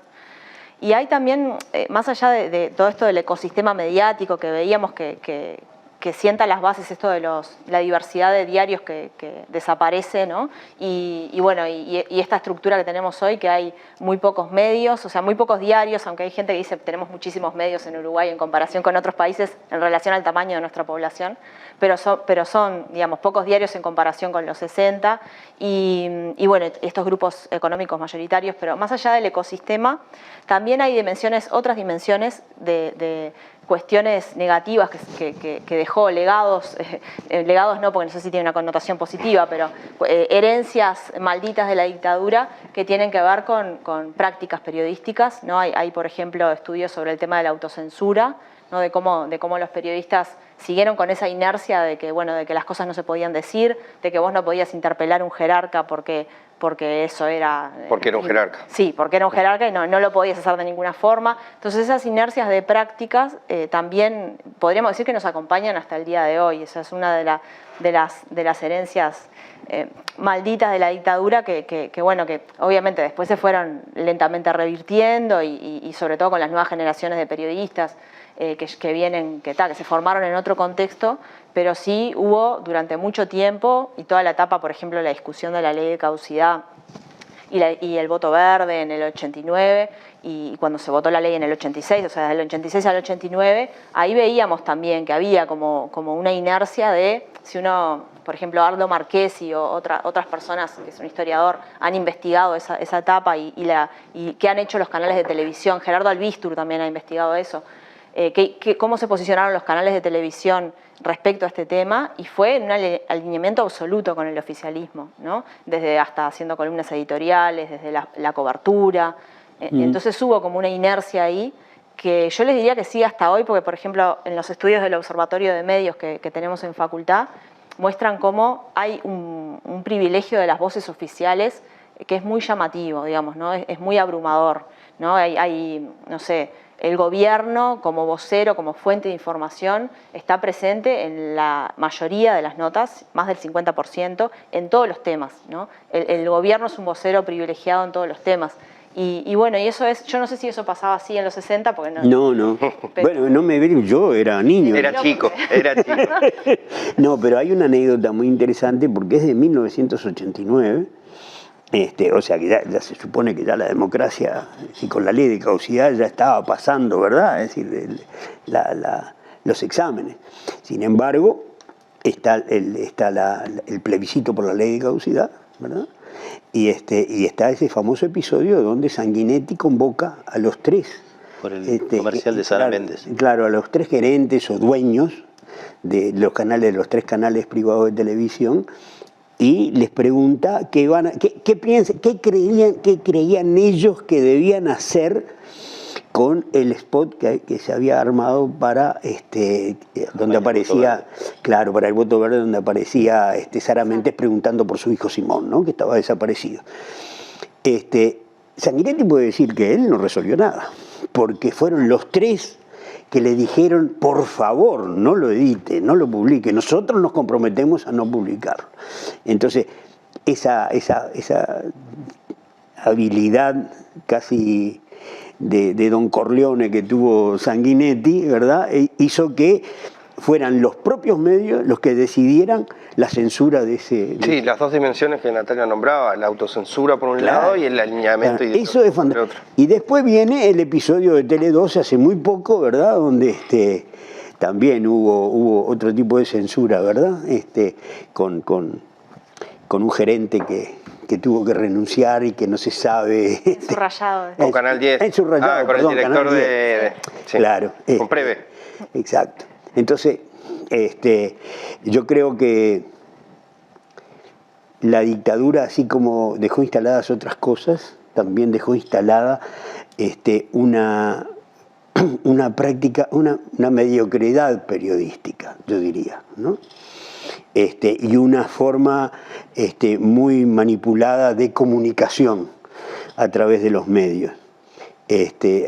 Y hay también, más allá de todo esto del ecosistema mediático que veíamos que sienta las bases esto de la diversidad de diarios que desaparece, ¿no? Y bueno, y esta estructura que tenemos hoy, que hay muy pocos medios, o sea, muy pocos diarios, aunque hay gente que dice que tenemos muchísimos medios en Uruguay en comparación con otros países en relación al tamaño de nuestra población, pero son digamos, pocos diarios en comparación con los 60, y bueno, estos grupos económicos mayoritarios, pero más allá del ecosistema, también hay otras dimensiones de cuestiones negativas que dejó, legados no, porque no sé si tiene una connotación positiva, pero herencias malditas de la dictadura que tienen que ver con prácticas periodísticas, ¿no? Hay, por ejemplo, estudios sobre el tema de la autocensura, ¿no? De cómo los periodistas siguieron con esa inercia de que, bueno, de que las cosas no se podían decir, de que vos no podías interpelar a un jerarca porque eso era... Porque era un jerarca. Sí, porque era un jerarca y no lo podías hacer de ninguna forma. Entonces esas inercias de prácticas también podríamos decir que nos acompañan hasta el día de hoy. Esa es una de las herencias malditas de la dictadura que obviamente después se fueron lentamente revirtiendo y sobre todo con las nuevas generaciones de periodistas que vienen, que se formaron en otro contexto, pero sí hubo durante mucho tiempo, y toda la etapa, por ejemplo, la discusión de la ley de caducidad y el voto verde en el 89, y cuando se votó la ley en el 86, o sea, del 86 al 89, ahí veíamos también que había como una inercia de, si uno, por ejemplo, Ardo Marchesi o otras personas, que es un historiador, han investigado esa etapa y qué han hecho los canales de televisión. Gerardo Albistur también ha investigado eso. Cómo se posicionaron los canales de televisión respecto a este tema, y fue en un alineamiento absoluto con el oficialismo, ¿no? Desde hasta haciendo columnas editoriales, desde la cobertura. Entonces hubo como una inercia ahí que yo les diría que sigue hasta hoy, porque por ejemplo en los estudios del Observatorio de Medios que tenemos en facultad muestran cómo hay un privilegio de las voces oficiales que es muy llamativo, digamos, ¿no? Es muy abrumador, ¿no? Hay, no sé, el gobierno como vocero, como fuente de información, está presente en la mayoría de las notas, más del 50%, en todos los temas, ¿no? El gobierno es un vocero privilegiado en todos los temas. Y bueno, y eso es, yo no sé si eso pasaba así en los 60, porque no. No. Bueno, no me ven, yo era niño. Era chico. No, pero hay una anécdota muy interesante porque es de 1989. O sea que ya se supone que ya la democracia, y con la ley de caducidad ya estaba pasando, ¿verdad? Es decir, los exámenes. Sin embargo, está el plebiscito por la ley de caducidad, ¿verdad? Y está ese famoso episodio donde Sanguinetti convoca a los tres. Por el comercial de Sara Méndez. Claro, a los tres gerentes o dueños de los tres canales privados de televisión, y les pregunta qué creían ellos que debían hacer con el spot que se había armado para donde aparecía, claro, para el voto verde, donde aparecía Sara Méndez preguntando por su hijo Simón, ¿no? Que estaba desaparecido. Sanguinetti puede decir que él no resolvió nada, porque fueron los tres que le dijeron, por favor, no lo edite, no lo publique, nosotros nos comprometemos a no publicarlo. Entonces, esa habilidad casi de Don Corleone que tuvo Sanguinetti, ¿verdad?, hizo que fueran los propios medios los que decidieran la censura de ese... Sí, las dos dimensiones que Natalia nombraba, la autocensura por un lado y el alineamiento eso es fantástico. Y después viene el episodio de Tele 12 hace muy poco, ¿verdad?, donde también hubo otro tipo de censura, ¿verdad?, con un gerente que tuvo que renunciar y que no se sabe... Subrayado. Con Canal 10. Subrayado, con perdón, el director sí, claro. Con Preve. Exacto. Entonces, yo creo que la dictadura, así como dejó instaladas otras cosas, también dejó instalada una práctica, una mediocridad periodística, yo diría, ¿no? Y una forma muy manipulada de comunicación a través de los medios.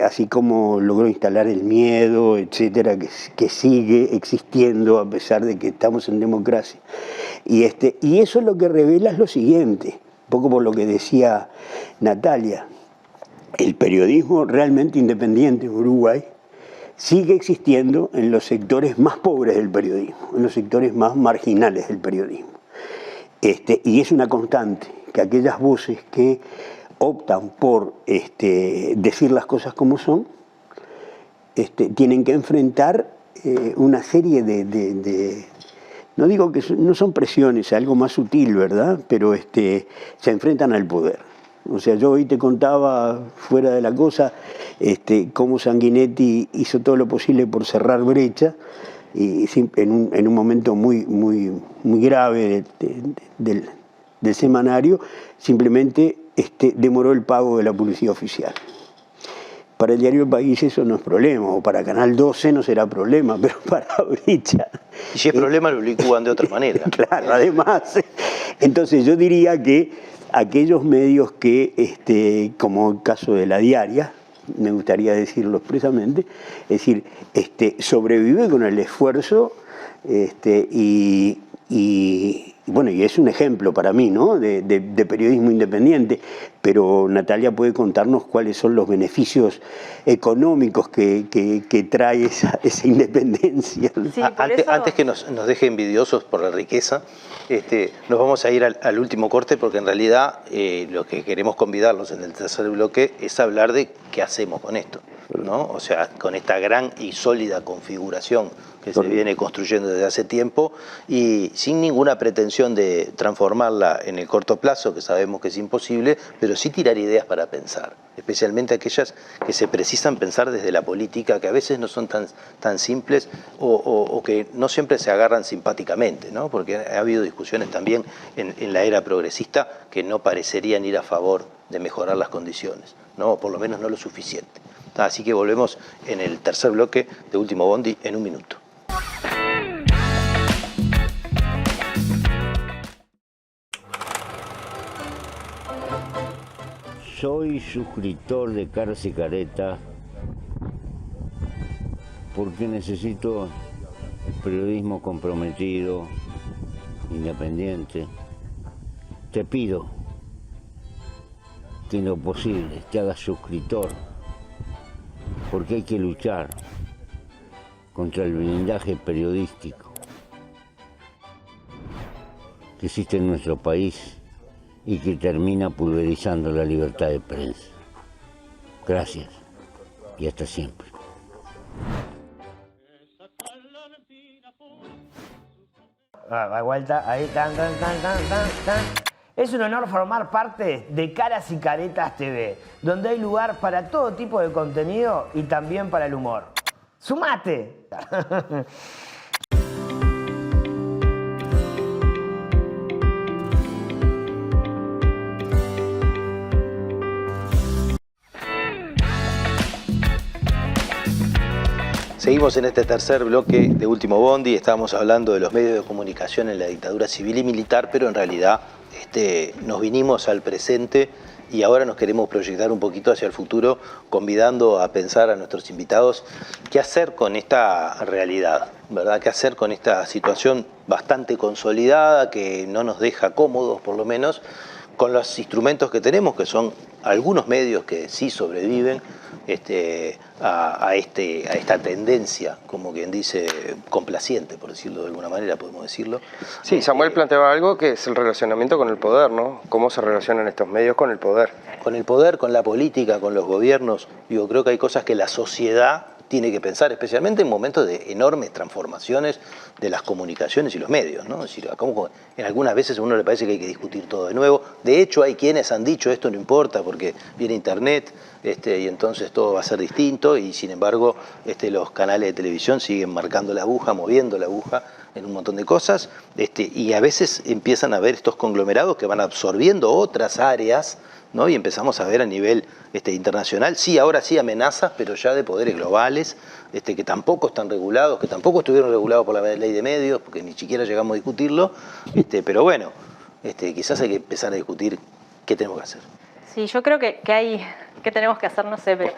Así como logró instalar el miedo, etcétera, que sigue existiendo a pesar de que estamos en democracia. Y eso lo que revela es lo siguiente, un poco por lo que decía Natalia, el periodismo realmente independiente en Uruguay sigue existiendo en los sectores más pobres del periodismo, en los sectores más marginales del periodismo. Y es una constante que aquellas voces que optan por decir las cosas como son, tienen que enfrentar una serie de no digo que no son presiones, algo más sutil, ¿verdad?, pero se enfrentan al poder. O sea, yo hoy te contaba, fuera de la cosa, cómo Sanguinetti hizo todo lo posible por cerrar brecha, y en un momento muy grave del semanario, simplemente demoró el pago de la publicidad oficial. Para el diario El País eso no es problema, o para Canal 12 no será problema, pero para Brecha... Y si es problema lo licúan de otra manera. Claro, además. Entonces yo diría que aquellos medios que, como el caso de La Diaria, me gustaría decirlo expresamente, es decir, sobrevive con el esfuerzo y bueno, y es un ejemplo para mí, ¿no?, de periodismo independiente, pero Natalia puede contarnos cuáles son los beneficios económicos que trae esa independencia. Sí, Antes que nos deje envidiosos por la riqueza, nos vamos a ir al último corte, porque en realidad lo que queremos convidarlos en el tercer bloque es hablar de qué hacemos con esto, ¿no? O sea, con esta gran y sólida configuración que se viene construyendo desde hace tiempo y sin ninguna pretensión de transformarla en el corto plazo, que sabemos que es imposible, pero sí tirar ideas para pensar, especialmente aquellas que se precisan pensar desde la política, que a veces no son tan simples o que no siempre se agarran simpáticamente, ¿no? Porque ha habido discusiones también en la era progresista que no parecerían ir a favor de mejorar las condiciones, ¿no? O por lo menos no lo suficiente. Así que volvemos en el tercer bloque de Último Bondi en un minuto. Soy suscriptor de Caras y Caretas porque necesito periodismo comprometido, independiente. Te pido que en lo posible te hagas suscriptor, porque hay que luchar contra el blindaje periodístico que existe en nuestro país y que termina pulverizando la libertad de prensa. Gracias y hasta siempre. A vuelta, ahí, tan. Es un honor formar parte de Caras y Caretas TV, donde hay lugar para todo tipo de contenido y también para el humor. ¡Sumate! Seguimos en este tercer bloque de Último Bondi. Estábamos hablando de los medios de comunicación en la dictadura civil y militar, pero en realidad nos vinimos al presente y ahora nos queremos proyectar un poquito hacia el futuro, convidando a pensar a nuestros invitados qué hacer con esta realidad, ¿verdad? ¿Qué hacer con esta situación bastante consolidada que no nos deja cómodos, por lo menos, con los instrumentos que tenemos, que son algunos medios que sí sobreviven a esta tendencia, como quien dice, complaciente, por decirlo de alguna manera, podemos decirlo. Sí, Samuel planteaba algo que es el relacionamiento con el poder, ¿no? ¿Cómo se relacionan estos medios con el poder? Con el poder, con la política, con los gobiernos. Digo, creo que hay cosas que la sociedad tiene que pensar, especialmente en momentos de enormes transformaciones de las comunicaciones y los medios, ¿no? Es decir, como en algunas veces a uno le parece que hay que discutir todo de nuevo. De hecho, hay quienes han dicho esto no importa porque viene Internet y entonces todo va a ser distinto y sin embargo los canales de televisión siguen marcando la aguja, moviendo la aguja en un montón de cosas y a veces empiezan a ver estos conglomerados que van absorbiendo otras áreas, ¿no? Y empezamos a ver a nivel internacional, sí, ahora sí amenazas, pero ya de poderes globales, que tampoco están regulados, que tampoco estuvieron regulados por la ley de medios, porque ni siquiera llegamos a discutirlo, pero bueno, quizás hay que empezar a discutir qué tenemos que hacer. Sí, yo creo que hay... ¿Qué tenemos que hacer? No sé, pero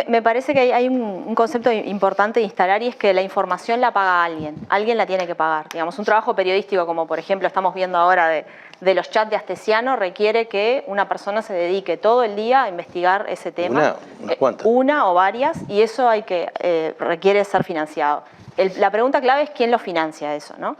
me parece que hay un concepto importante de instalar y es que la información la paga alguien. Alguien la tiene que pagar. Digamos, un trabajo periodístico como por ejemplo estamos viendo ahora de los chats de Astesiano requiere que una persona se dedique todo el día a investigar ese tema. Unas cuantas. Una o varias, y eso requiere ser financiado. La pregunta clave es quién lo financia eso, ¿no?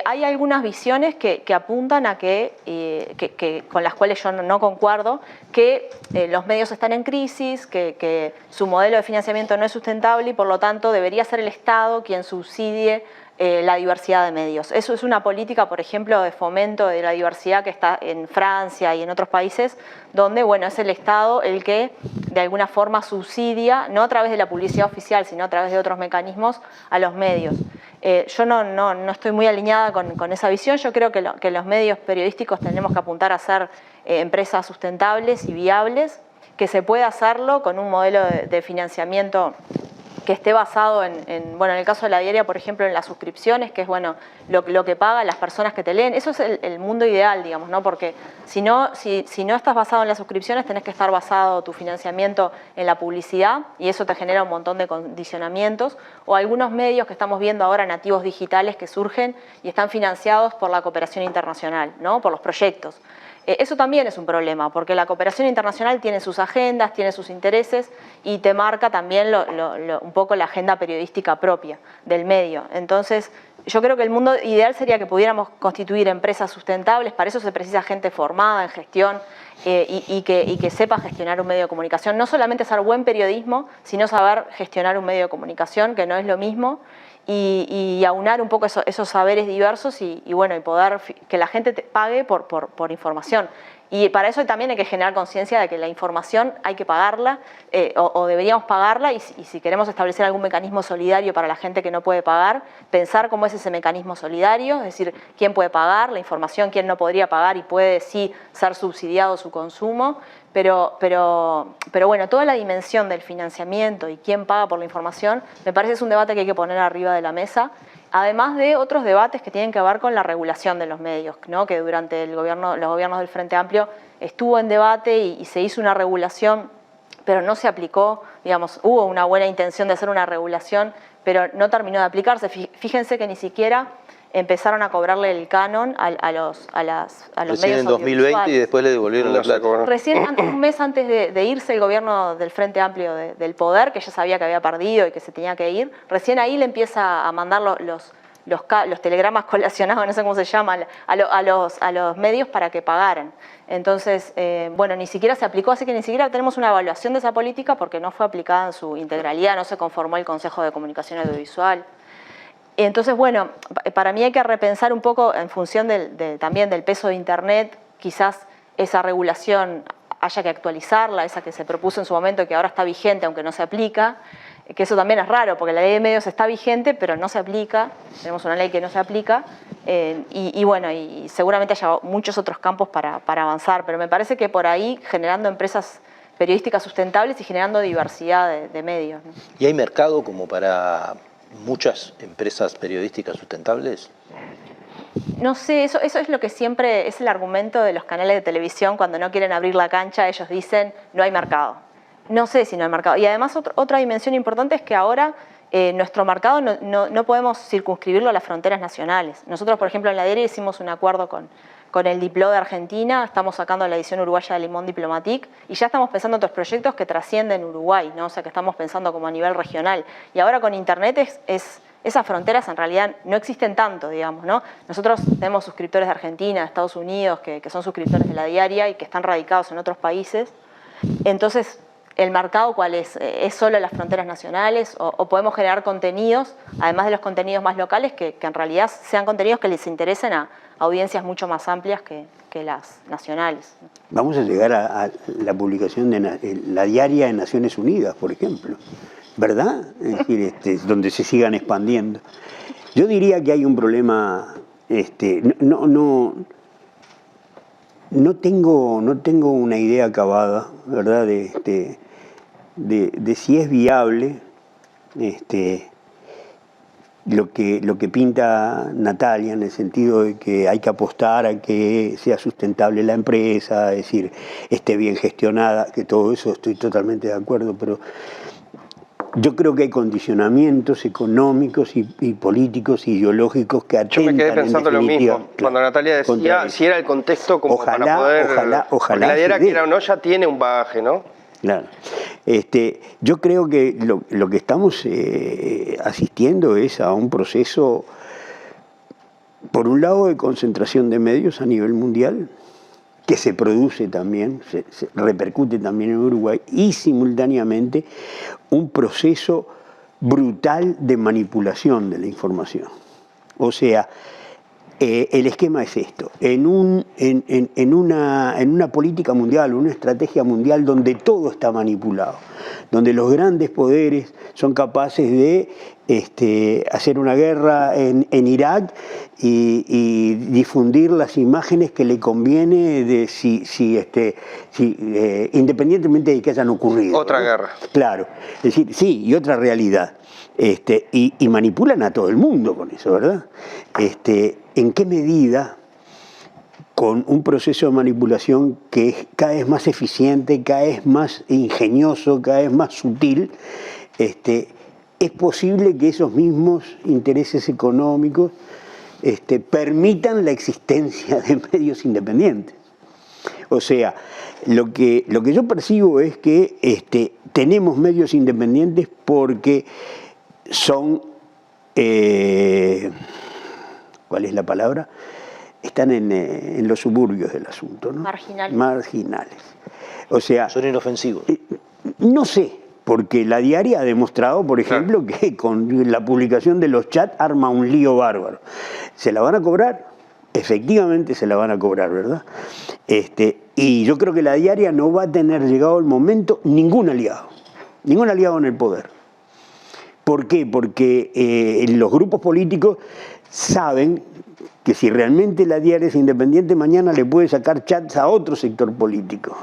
Hay algunas visiones que apuntan a con las cuales yo no concuerdo, que los medios están en crisis, que su modelo de financiamiento no es sustentable y por lo tanto debería ser el Estado quien subsidie la diversidad de medios. Eso es una política, por ejemplo, de fomento de la diversidad que está en Francia y en otros países, donde, bueno, es el Estado el que de alguna forma subsidia, no a través de la publicidad oficial, sino a través de otros mecanismos, a los medios. Yo no estoy muy alineada con esa visión. Yo creo que los medios periodísticos tenemos que apuntar a ser empresas sustentables y viables, que se puede hacerlo con un modelo de financiamiento que esté basado bueno, en el caso de la diaria, por ejemplo, en las suscripciones, que es, bueno, lo que pagan las personas que te leen. Eso es el mundo ideal, digamos, ¿no? Porque si no estás basado en las suscripciones, tenés que estar basado tu financiamiento en la publicidad, y eso te genera un montón de condicionamientos. O algunos medios que estamos viendo ahora, nativos digitales, que surgen y están financiados por la cooperación internacional, ¿no? Por los proyectos. Eso también es un problema, porque la cooperación internacional tiene sus agendas, tiene sus intereses y te marca también un poco la agenda periodística propia del medio. Entonces, yo creo que el mundo ideal sería que pudiéramos constituir empresas sustentables. Para eso se precisa gente formada en gestión y que sepa gestionar un medio de comunicación. No solamente hacer buen periodismo, sino saber gestionar un medio de comunicación, que no es lo mismo. Y aunar un poco esos saberes diversos y bueno, y poder que la gente te pague por información. Y para eso también hay que generar conciencia de que la información hay que pagarla o deberíamos pagarla, y si queremos establecer algún mecanismo solidario para la gente que no puede pagar, pensar cómo es ese mecanismo solidario, es decir, quién puede pagar la información, quién no podría pagar y puede sí ser subsidiado su consumo. Pero bueno, toda la dimensión del financiamiento y quién paga por la información, me parece que es un debate que hay que poner arriba de la mesa, además de otros debates que tienen que ver con la regulación de los medios, ¿no? Que durante los gobiernos del Frente Amplio estuvo en debate y se hizo una regulación, pero no se aplicó, digamos, hubo una buena intención de hacer una regulación, pero no terminó de aplicarse. Fíjense que ni siquiera empezaron a cobrarle el canon a los medios en 2020 y después le devolvieron la plata. Recién, un mes antes de irse el gobierno del Frente Amplio del poder, que ya sabía que había perdido y que se tenía que ir, recién ahí le empieza a mandar los telegramas colacionados, no sé cómo se llama, a los medios para que pagaran. Entonces, bueno, ni siquiera se aplicó, así que ni siquiera tenemos una evaluación de esa política porque no fue aplicada en su integralidad, no se conformó el Consejo de Comunicación Audiovisual. Entonces, bueno, para mí hay que repensar un poco en función también del peso de Internet, quizás esa regulación haya que actualizarla, esa que se propuso en su momento y que ahora está vigente aunque no se aplica, que eso también es raro porque la ley de medios está vigente pero no se aplica, tenemos una ley que no se aplica y bueno, y seguramente haya muchos otros campos para avanzar, pero me parece que por ahí generando empresas periodísticas sustentables y generando diversidad de medios, ¿no? ¿Y hay mercado como para muchas empresas periodísticas sustentables? No sé, eso es lo que siempre es el argumento de los canales de televisión cuando no quieren abrir la cancha, ellos dicen no hay mercado. No sé si no hay mercado. Y además otra dimensión importante es que ahora nuestro mercado no podemos circunscribirlo a las fronteras nacionales. Nosotros, por ejemplo, en la diaria hicimos un acuerdo con el Diplo de Argentina, estamos sacando la edición uruguaya de Le Monde Diplomatique y ya estamos pensando en otros proyectos que trascienden Uruguay, ¿no? O sea, que estamos pensando como a nivel regional. Y ahora con Internet esas fronteras en realidad no existen tanto, digamos, ¿no? Nosotros tenemos suscriptores de Argentina, de Estados Unidos, que son suscriptores de la diaria y que están radicados en otros países. Entonces, ¿el mercado cuál es? ¿Es solo las fronteras nacionales? ¿O podemos generar contenidos, además de los contenidos más locales, que en realidad sean contenidos que les interesen a audiencias mucho más amplias que las nacionales? Vamos a llegar a la publicación de la diaria de Naciones Unidas, por ejemplo, ¿verdad? Es decir, donde se sigan expandiendo. Yo diría que hay un problema, no tengo una idea acabada, ¿verdad?, de si es viable lo que pinta Natalia, en el sentido de que hay que apostar a que sea sustentable la empresa, es decir, esté bien gestionada, que todo eso estoy totalmente de acuerdo, pero yo creo que hay condicionamientos económicos y políticos, ideológicos que atentan. Yo me quedé pensando lo mismo, cuando Natalia decía si era el contexto como para poder... Ojalá, porque la idea, quiera o no, ya tiene un bagaje, ¿no? Claro. Yo creo que lo que estamos asistiendo es a un proceso, por un lado, de concentración de medios a nivel mundial, que se produce también, se repercute también en Uruguay, y simultáneamente un proceso brutal de manipulación de la información. O sea, el esquema es esto: en una política mundial, una estrategia mundial donde todo está manipulado, donde los grandes poderes son capaces de hacer una guerra en Irak y difundir las imágenes que le conviene de independientemente de que hayan ocurrido. Otra ¿no? guerra. Claro, es decir, sí, y otra realidad. Y manipulan a todo el mundo con eso, ¿verdad? ¿En qué medida, con un proceso de manipulación que es cada vez más eficiente, cada vez más ingenioso, cada vez más sutil, es posible que esos mismos intereses económicos permitan la existencia de medios independientes? O sea, lo que yo percibo es que tenemos medios independientes porque son, ¿cuál es la palabra? Están en los suburbios del asunto, ¿no? Marginales. Marginales. O sea, Son inofensivos. no sé, porque la Diaria ha demostrado, por ejemplo, que con la publicación de los chats arma un lío bárbaro. ¿Se la van a cobrar? Efectivamente se la van a cobrar, ¿verdad? Y yo creo que la Diaria no va a tener, llegado el momento, ningún aliado en el poder. ¿Por qué? Porque los grupos políticos saben que si realmente la Diaria es independiente, mañana le puede sacar chats a otro sector político.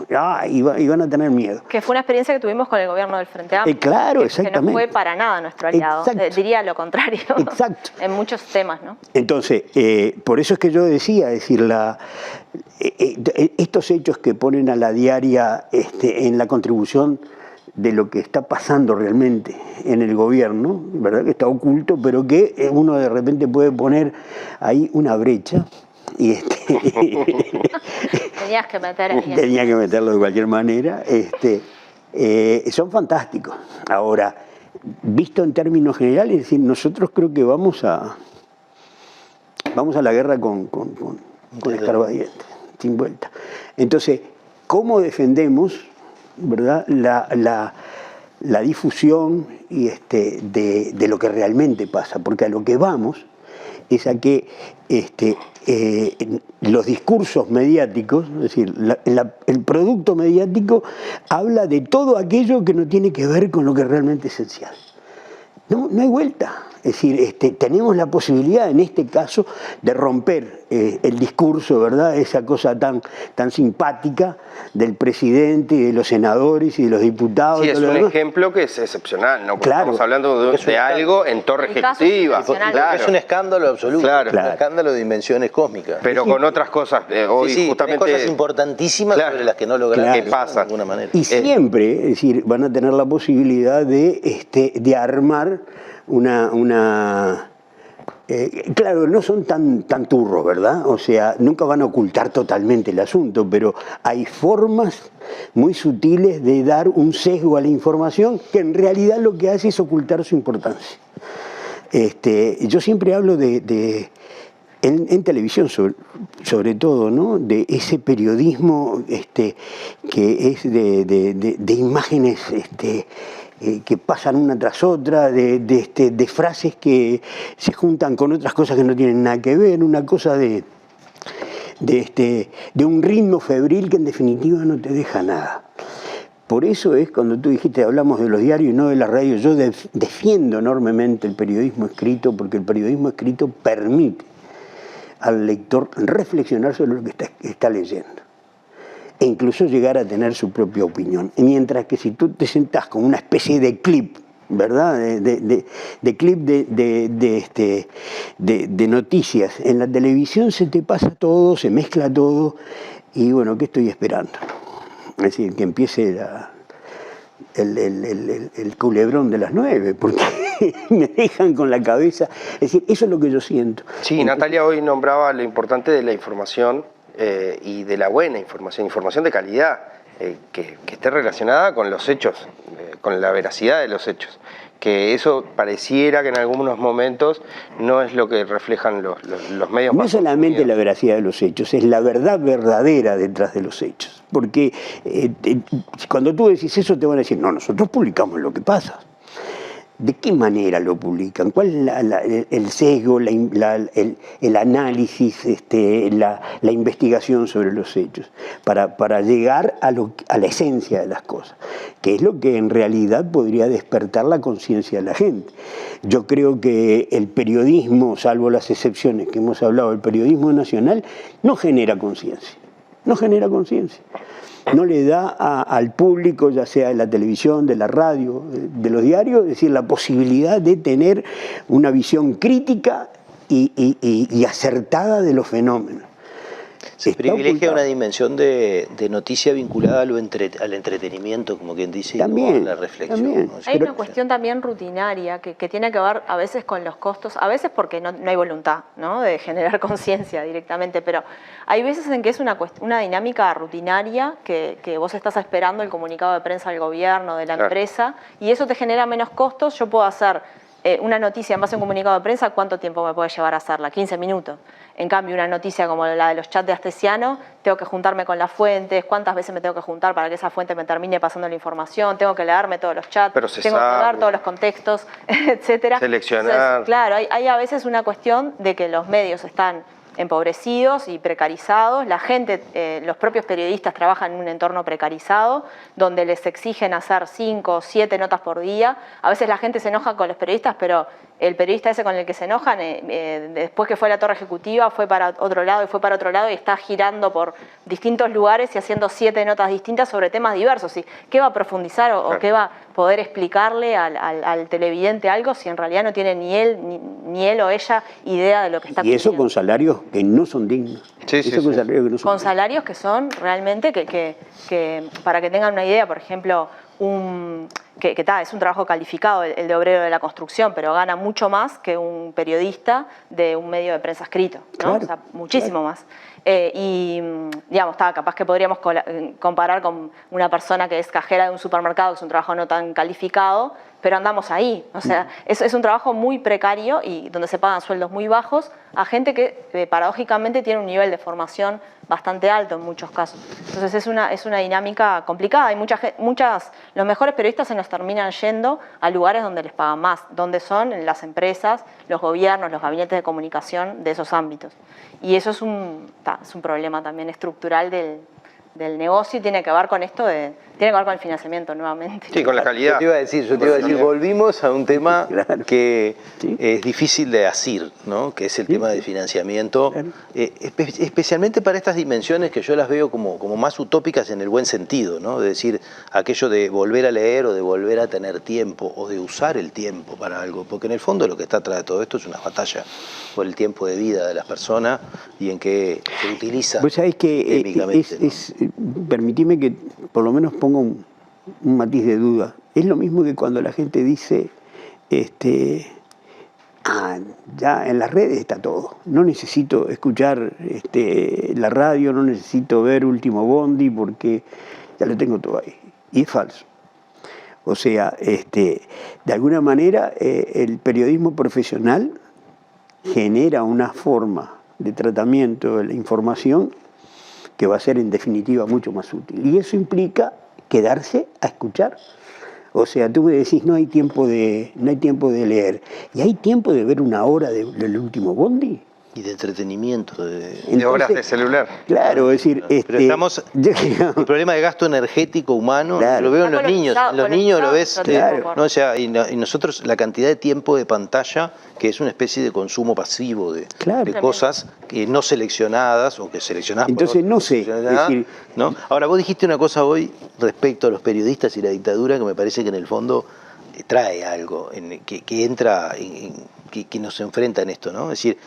Y van a tener miedo. Que fue una experiencia que tuvimos con el gobierno del Frente Amplio. Claro, que exactamente. no fue para nada nuestro aliado. Exacto. Diría lo contrario. Exacto. En muchos temas, ¿no? Entonces, por eso es que yo decía, es decir, estos hechos que ponen a la Diaria en la contribución de lo que está pasando realmente en el gobierno, ¿verdad? Que está oculto, pero que uno de repente puede poner ahí una brecha y Tenías que meter ahí. tenía que meterlo de cualquier manera. Son fantásticos. Ahora, visto en términos generales, es decir, nosotros creo que vamos a la guerra con escarbadientes, sin vuelta. Entonces, ¿cómo defendemos, verdad, la difusión de lo que realmente pasa? Porque a lo que vamos es a que los discursos mediáticos, es decir, el producto mediático habla de todo aquello que no tiene que ver con lo que es realmente esencial. No hay vuelta. Es decir, tenemos la posibilidad en este caso de romper el discurso, ¿verdad? Esa cosa tan simpática del presidente y de los senadores y de los diputados. Sí, y es todo un lo demás. ejemplo que es excepcional, ¿no? Porque Claro. estamos hablando de algo en torre El caso ejecutiva. es excepcional. Claro. Es un escándalo absoluto, Claro. un escándalo de dimensiones cósmicas. Pero con otras cosas, hoy sí, justamente... hay cosas importantísimas Claro. sobre las que no logramos Claro. ¿Qué pasa? de ninguna manera. Y siempre, es decir, van a tener la posibilidad de armar una claro, no son tan turros, ¿verdad? O sea, nunca van a ocultar totalmente el asunto, pero hay formas muy sutiles de dar un sesgo a la información que en realidad lo que hace es ocultar su importancia. Yo siempre hablo en televisión sobre todo, ¿no? De ese periodismo que es de imágenes que pasan una tras otra, de frases que se juntan con otras cosas que no tienen nada que ver, una cosa de un ritmo febril que en definitiva no te deja nada. Por eso es cuando tú dijiste hablamos de los diarios y no de la radio, yo defiendo enormemente el periodismo escrito, porque el periodismo escrito permite al lector reflexionar sobre lo que está leyendo e incluso llegar a tener su propia opinión. Mientras que si tú te sentás con una especie de clip, ¿verdad? De clip de noticias en la televisión, se te pasa todo, se mezcla todo, y bueno, ¿qué estoy esperando? Es decir, que empiece el culebrón de las 9, porque me dejan con la cabeza. Es decir, eso es lo que yo siento. Sí, Natalia hoy nombraba lo importante de la información y de la buena información de calidad, que esté relacionada con los hechos, con la veracidad de los hechos. Que eso pareciera que en algunos momentos no es lo que reflejan los medios. No más solamente consumidos. la veracidad de los hechos, es la verdad verdadera detrás de los hechos. Porque cuando tú decís eso te van a decir, no, nosotros publicamos lo que pasa. ¿De qué manera lo publican? ¿Cuál es el sesgo, el análisis, la investigación sobre los hechos? Para llegar a la esencia de las cosas, que es lo que en realidad podría despertar la conciencia de la gente. Yo creo que el periodismo, salvo las excepciones que hemos hablado, el periodismo nacional no genera conciencia. No genera conciencia. No le da al público, ya sea de la televisión, de la radio, de los diarios, es decir, la posibilidad de tener una visión crítica y acertada de los fenómenos. Se privilegia una dimensión de noticia vinculada al entretenimiento, como quien dice, también, y no a la reflexión. También. ¿No? Hay una cuestión también rutinaria que tiene que ver a veces con los costos, a veces porque no hay voluntad, ¿no?, de generar conciencia directamente, pero hay veces en que es una dinámica rutinaria que vos estás esperando el comunicado de prensa del gobierno, de la empresa, y eso te genera menos costos. Yo puedo hacer una noticia en base a un comunicado de prensa, ¿cuánto tiempo me puede llevar a hacerla? 15 minutos. En cambio, una noticia como la de los chats de Astesiano, tengo que juntarme con las fuentes, cuántas veces me tengo que juntar para que esa fuente me termine pasando la información, tengo que leerme todos los chats, tengo que dar todos los contextos, etcétera. Seleccionar. Entonces, claro, hay a veces una cuestión de que los medios están empobrecidos y precarizados, la gente, los propios periodistas trabajan en un entorno precarizado, donde les exigen hacer 5 o 7 notas por día. A veces la gente se enoja con los periodistas, pero el periodista ese con el que se enojan, después que fue a la torre ejecutiva, fue para otro lado y fue para otro lado y está girando por distintos lugares y haciendo 7 notas distintas sobre temas diversos. ¿Y qué va a profundizar o qué va a poder explicarle al televidente algo si en realidad no tiene ni él o ella idea de lo que está escuchando? Y eso cubriendo? con salarios que no son dignos. Con salarios que son realmente que para que tengan una idea, por ejemplo, es un trabajo calificado el de obrero de la construcción, pero gana mucho más que un periodista de un medio de prensa escrito, ¿no? Claro, o sea, muchísimo más. Y digamos, capaz que podríamos comparar con una persona que es cajera de un supermercado, que es un trabajo no tan calificado, pero andamos ahí. O sea, es un trabajo muy precario y donde se pagan sueldos muy bajos a gente que paradójicamente tiene un nivel de formación bastante alto en muchos casos. Entonces es una dinámica complicada. Hay los mejores periodistas se nos terminan yendo a lugares donde les pagan más, donde son en las empresas, los gobiernos, los gabinetes de comunicación de esos ámbitos. Y eso es un problema también estructural del negocio y tiene que ver con esto, tiene que ver con el financiamiento nuevamente. Sí, con la calidad. Yo te iba a decir, volvimos a un tema que es difícil de asir, ¿no? Que es el tema del financiamiento, especialmente para estas dimensiones que yo las veo como más utópicas en el buen sentido, ¿no? Es decir, aquello de volver a leer o de volver a tener tiempo o de usar el tiempo para algo, porque en el fondo lo que está atrás de todo esto es una batalla por el tiempo de vida de las personas y en qué se utiliza. Pues sabés que permitime que por lo menos ponga un matiz de duda. Es lo mismo que cuando la gente dice, ya en las redes está todo. No necesito escuchar la radio, no necesito ver Último Bondi porque ya lo tengo todo ahí. Y es falso. O sea, de alguna manera el periodismo profesional genera una forma de tratamiento de la información que va a ser en definitiva mucho más útil. Y eso implica quedarse a escuchar. O sea, tú me decís, no hay tiempo de leer. ¿Y hay tiempo de ver una hora del Último Bondi? Y de entretenimiento. De horas de celular. Claro, es decir... Pero el problema de gasto energético humano, lo veo en los niños. En los niños lo ves... ¿no? O sea, y nosotros la cantidad de tiempo de pantalla, que es una especie de consumo pasivo de cosas que no seleccionadas o que seleccionadas. Entonces no sé. Es decir, ¿no? Ahora, vos dijiste una cosa hoy respecto a los periodistas y la dictadura que me parece que en el fondo trae algo que entra... Que nos enfrenta en esto, ¿no? Es decir,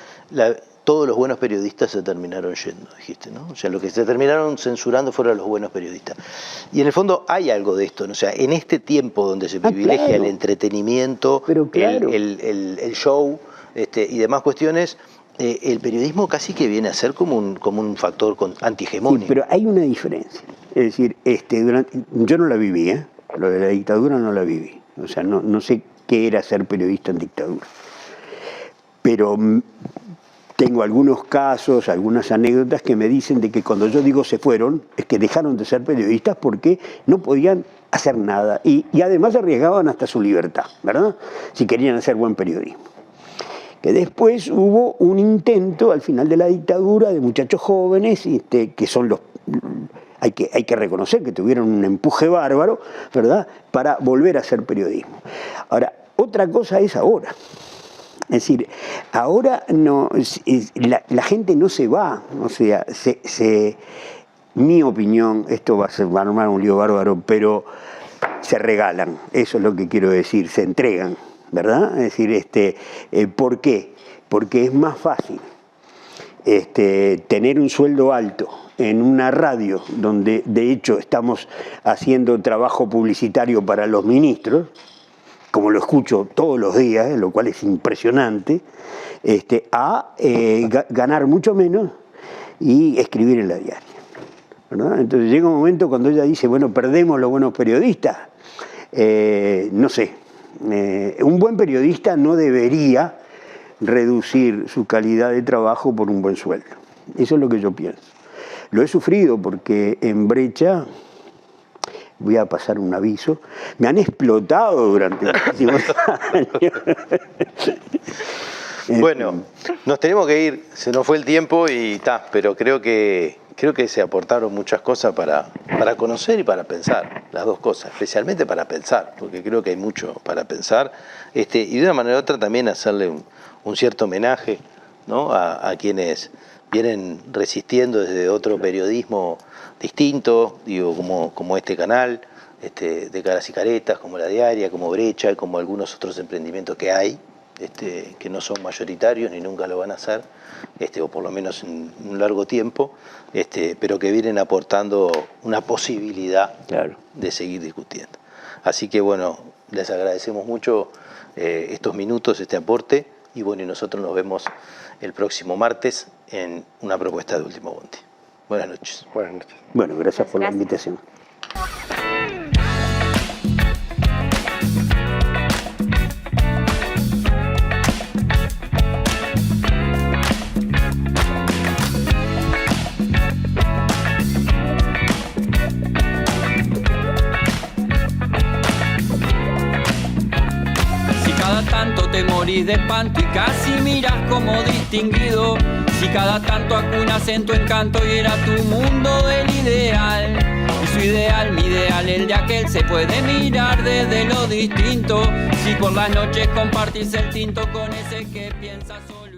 todos los buenos periodistas se terminaron yendo, dijiste, ¿no? O sea, lo que se terminaron censurando fueron los buenos periodistas. Y en el fondo hay algo de esto, ¿no? O sea, en este tiempo donde se privilegia el entretenimiento, el show y demás cuestiones, el periodismo casi que viene a ser como un factor antihegemónico. Sí, pero hay una diferencia. Es decir, yo no la viví, lo de la dictadura no la viví. O sea, no sé qué era ser periodista en dictadura. Pero tengo algunos casos, algunas anécdotas que me dicen de que cuando yo digo se fueron, es que dejaron de ser periodistas porque no podían hacer nada. Y además arriesgaban hasta su libertad, ¿verdad? Si querían hacer buen periodismo. Que después hubo un intento al final de la dictadura de muchachos jóvenes, que son los... Hay que reconocer que tuvieron un empuje bárbaro, ¿verdad?, para volver a hacer periodismo. Ahora, otra cosa es ahora. Es decir, ahora no, la gente no se va, o sea, mi opinión, esto va a armar un lío bárbaro, pero se regalan, eso es lo que quiero decir, se entregan, ¿verdad? Es decir, ¿por qué? Porque es más fácil tener un sueldo alto en una radio donde de hecho estamos haciendo trabajo publicitario para los ministros, como lo escucho todos los días, lo cual es impresionante, a ganar mucho menos y escribir en la diaria, ¿verdad? Entonces llega un momento cuando ella dice, bueno, perdemos los buenos periodistas, no sé, un buen periodista no debería reducir su calidad de trabajo por un buen sueldo. Eso es lo que yo pienso. Lo he sufrido porque en Brecha, voy a pasar un aviso, me han explotado durante muchísimos años. Bueno, nos tenemos que ir, se nos fue el tiempo y está, pero creo que se aportaron muchas cosas para conocer y para pensar, las dos cosas, especialmente para pensar, porque creo que hay mucho para pensar, y de una manera u otra también hacerle un cierto homenaje, ¿no?, a quienes vienen resistiendo desde otro periodismo distinto, digo, como este canal, de Caras y Caretas, como La Diaria, como Brecha, como algunos otros emprendimientos que hay, que no son mayoritarios ni nunca lo van a ser, o por lo menos en un largo tiempo, pero que vienen aportando una posibilidad, claro, de seguir discutiendo. Así que bueno, les agradecemos mucho estos minutos, este aporte, y bueno, y nosotros nos vemos el próximo martes en una propuesta de Último Bondi. Buenas noches. Buenas noches. Bueno, gracias por la invitación. Tanto te morís de espanto y casi miras como distinguido. Si cada tanto acunas en tu encanto y era tu mundo del ideal. Y su ideal, mi ideal, el de aquel se puede mirar desde lo distinto. Si por las noches compartís el tinto con ese que piensa solo.